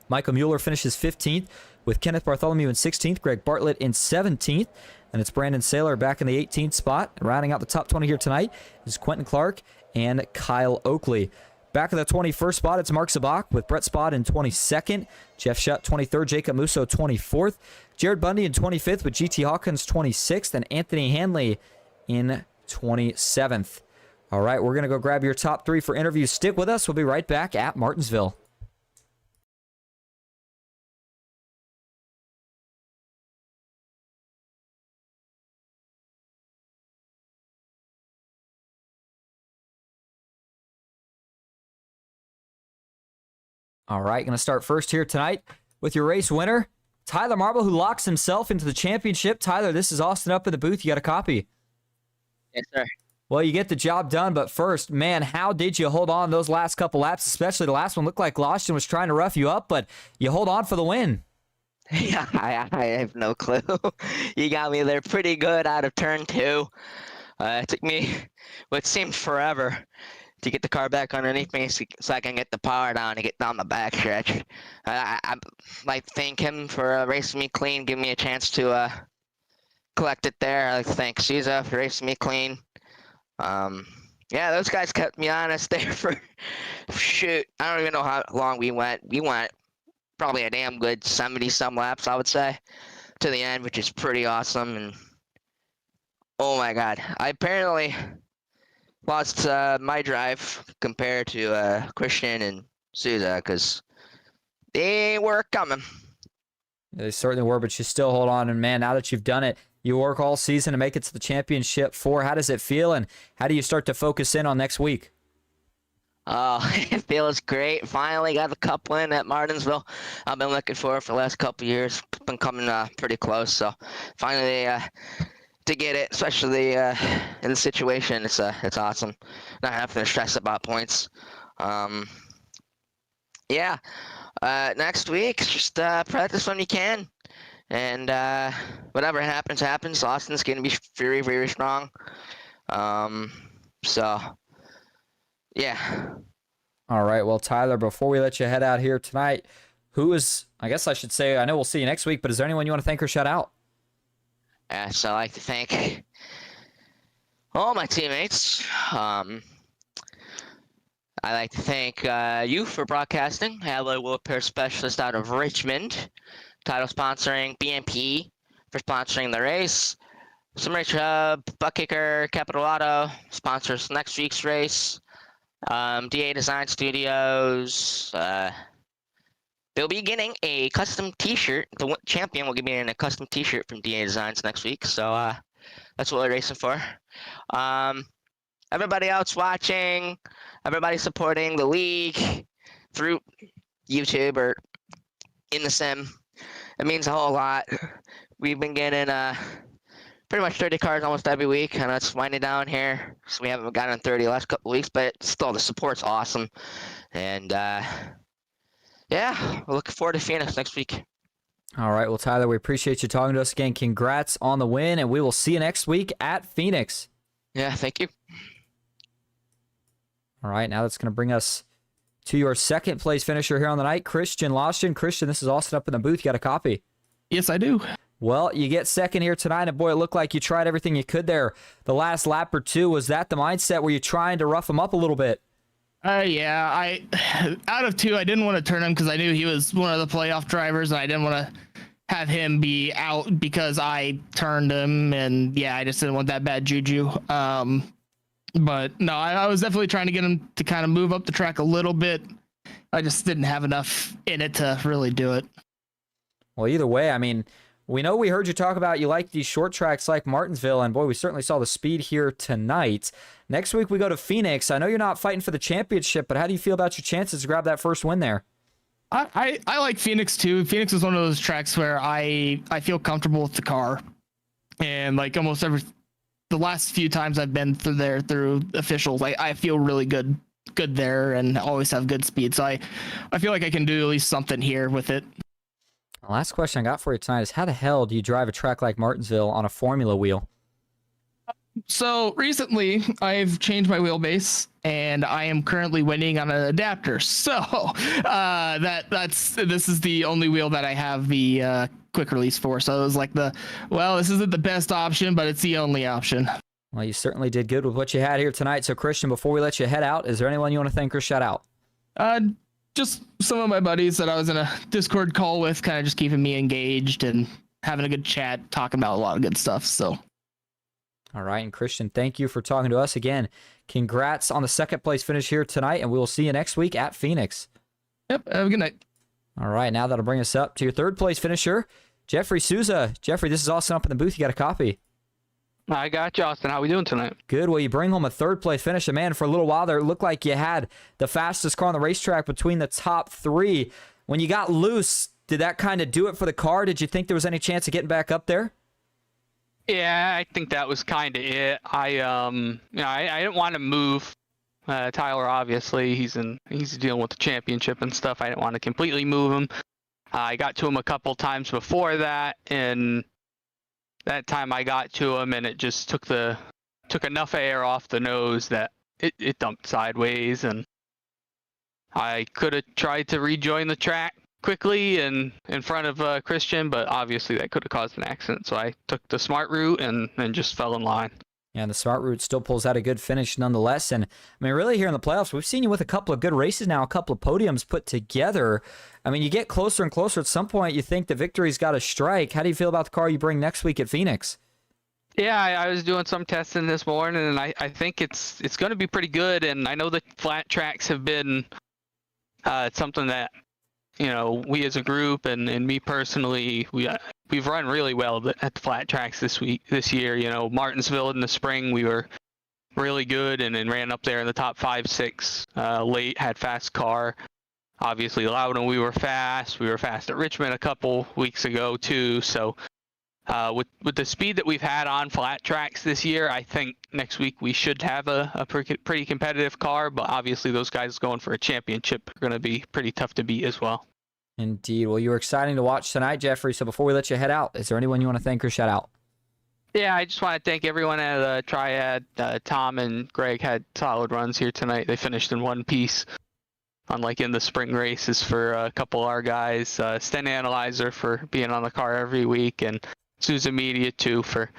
Michael Mueller finishes 15th with Kenneth Bartholomew in 16th. Greg Bartlett in 17th. And it's Brandon Saylor back in the 18th spot. And rounding out the top 20 here tonight is Quentin Clark and Kyle Oakley. Back in the 21st spot, it's Mark Zabak with Brett Spott in 22nd. Jeff Shutt, 23rd. Jacob Musso, 24th. Jared Bundy in 25th with GT Hawkins, 26th. And Anthony Hanley in 27th. All right, we're going to go grab your top 3 for interviews. Stick with us. We'll be right back at Martinsville. All right, going to start first here tonight with your race winner, Tyler Marble, who locks himself into the championship. Tyler, this is Austin up in the booth. You got a copy? Yes, sir. Well, you get the job done, but first, man, how did you hold on those last couple laps, especially the last one? Looked like Lashton was trying to rough you up, but you hold on for the win. Yeah, I have no clue. You got me there pretty good out of turn 2. It took me what seemed forever to get the car back underneath me so I can get the power down to get down the backstretch. I like to thank him for racing me clean, giving me a chance to collect it there. I like to thank Souza for racing me clean. Yeah, those guys kept me honest there for, shoot, I don't even know how long we went. We went probably a damn good 70-some laps, I would say, to the end, which is pretty awesome. And oh my God, I apparently lost my drive compared to Christian and Souza because they were coming. Yeah, they certainly were, but you still hold on. And man, now that you've done it, you work all season to make it to the championship 4. How does it feel, and how do you start to focus in on next week? Oh, it feels great. Finally got the cup win at Martinsville. I've been looking for it for the last couple of years. Been coming pretty close, so finally to get it, especially in the situation, it's awesome. Not having to stress about points. Yeah. Next week, just practice when you can, And whatever happens. Austin's going to be very, very strong. So, yeah. All right. Well, Tyler, before we let you head out here tonight, who is, I guess I should say, I know we'll see you next week, but is there anyone you want to thank or shout out? So I'd like to thank all my teammates. I'd like to thank you for broadcasting. Hello, Wheelpair Specialist out of Richmond. Title sponsoring BMP for sponsoring the race. Sim Racing Hub, Buckkicker, Capital Auto sponsors next week's race. DA Design Studios. They'll be getting a custom T-shirt. The champion will be getting a custom T-shirt from DA Designs next week. So that's what we're racing for. Everybody else watching, everybody supporting the league through YouTube or in the sim, it means a whole lot. We've been getting pretty much 30 cars almost every week, and it's winding down here. So we haven't gotten 30 the last couple of weeks, but still the support's awesome. And yeah, we're looking forward to Phoenix next week. All right. Well, Tyler, we appreciate you talking to us again. Congrats on the win, and we will see you next week at Phoenix. Yeah, thank you. All right. Now that's going to bring us to your second place finisher here on the night, Christian Loston. Christian, this is Austin up in the booth. You got a copy? Yes, I do. Well, you get second here tonight, and boy, it looked like you tried everything you could there. The last lap or two, was that the mindset? Were you trying to rough him up a little bit? Yeah, out of two, I didn't want to turn him because I knew he was one of the playoff drivers, and I didn't want to have him be out because I turned him, and yeah, I just didn't want that bad juju. But no, I was definitely trying to get him to kind of move up the track a little bit. I just didn't have enough in it to really do it. Well, either way, I mean, we know we heard you talk about you like these short tracks like Martinsville, and boy, we certainly saw the speed here tonight. Next week we go to Phoenix. I know you're not fighting for the championship, but how do you feel about your chances to grab that first win there? I like Phoenix too. Phoenix is one of those tracks where I feel comfortable with the car, and like almost the last few times I've been through there through officials, I feel really good there and always have good speed. So I feel like I can do at least something here with it. The last question I got for you tonight is how the hell do you drive a track like Martinsville on a formula wheel? So recently I've changed my wheelbase and I am currently winning on an adapter. So this is the only wheel that I have the quick release for. So it was like this isn't the best option, but it's the only option. Well, you certainly did good with what you had here tonight. So Christian, before we let you head out, is there anyone you want to thank or shout out? Just some of my buddies that I was in a Discord call with, kind of just keeping me engaged and having a good chat, talking about a lot of good stuff. So, all right. And Christian, thank you for talking to us again. Congrats on the second place finish here tonight, and we will see you next week at Phoenix. Yep. Have a good night. All right. Now that'll bring us up to your third place finisher, Jeffrey Souza. Jeffrey, this is Austin up in the booth. You got a copy? I got you, Austin. How we doing tonight? Good. Well, you bring home a third place finish. And man, for a little while there, it looked like you had the fastest car on the racetrack between the top three. When you got loose, did that kind of do it for the car? Did you think there was any chance of getting back up there? Yeah, I think that was kind of it. I didn't want to move Tyler. Obviously, he's dealing with the championship and stuff. I didn't want to completely move him. I got to him a couple times before that, and that time I got to him, and it just took enough air off the nose that it dumped sideways, and I could have tried to rejoin the track quickly and in front of Christian, but obviously that could have caused an accident. So I took the smart route and just fell in line. Yeah, and the smart route still pulls out a good finish nonetheless. And I mean, really here in the playoffs, we've seen you with a couple of good races now, a couple of podiums put together. I mean, you get closer and closer. At some point, you think the victory's got to strike. How do you feel about the car you bring next week at Phoenix? Yeah, I was doing some testing this morning, and I think it's going to be pretty good. And I know the flat tracks have been something that, you know, we as a group and me personally, we've run really well at the flat tracks this year. You know, Martinsville in the spring, we were really good and ran up there in the top 5, 6 late, had fast car. Obviously, Loudon, we were fast. We were fast at Richmond a couple weeks ago too. So with the speed that we've had on flat tracks this year, I think next week we should have a pretty competitive car. But obviously, those guys going for a championship are going to be pretty tough to beat as well. Indeed. Well, you were exciting to watch tonight, Jeffrey. So before we let you head out, is there anyone you want to thank or shout out? Yeah, I just want to thank everyone at the Triad. Tom and Greg had solid runs here tonight. They finished in one piece, unlike in the spring races for a couple of our guys. Sten Analyzer for being on the car every week, and Sousa Media too for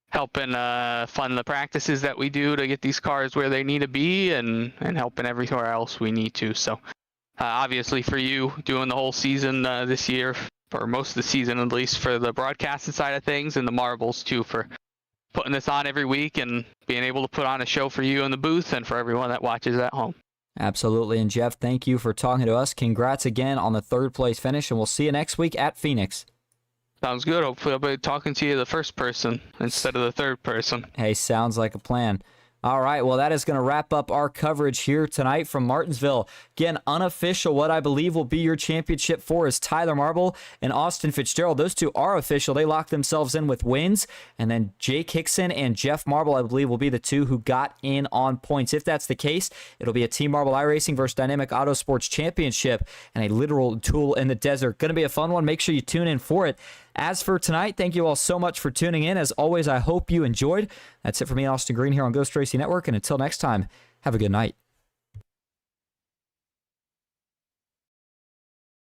helping fund the practices that we do to get these cars where they need to be, and helping everywhere else we need to. So obviously for you doing the whole season this year, or most of the season at least, for the broadcasting side of things, and the marbles too for putting this on every week and being able to put on a show for you in the booth and for everyone that watches at home. Absolutely. And Jeff, thank you for talking to us. Congrats again on the 3rd place finish, and we'll see you next week at Phoenix. Sounds good. Hopefully I'll be talking to you the first person instead of the third person. Hey, sounds like a plan. All right, well, that is going to wrap up our coverage here tonight from Martinsville. Again, unofficial, what I believe will be your championship 4 is Tyler Marble and Austin Fitzgerald. Those two are official. They locked themselves in with wins. And then Jake Hickson and Jeff Marble, I believe, will be the 2 who got in on points. If that's the case, it'll be a Team Marble iRacing versus Dynamic Auto Sports Championship and a literal duel in the desert. Going to be a fun one. Make sure you tune in for it. As for tonight, thank you all so much for tuning in. As always, I hope you enjoyed. That's it for me, Austin Green, here on Ghost Racing Network. And until next time, have a good night.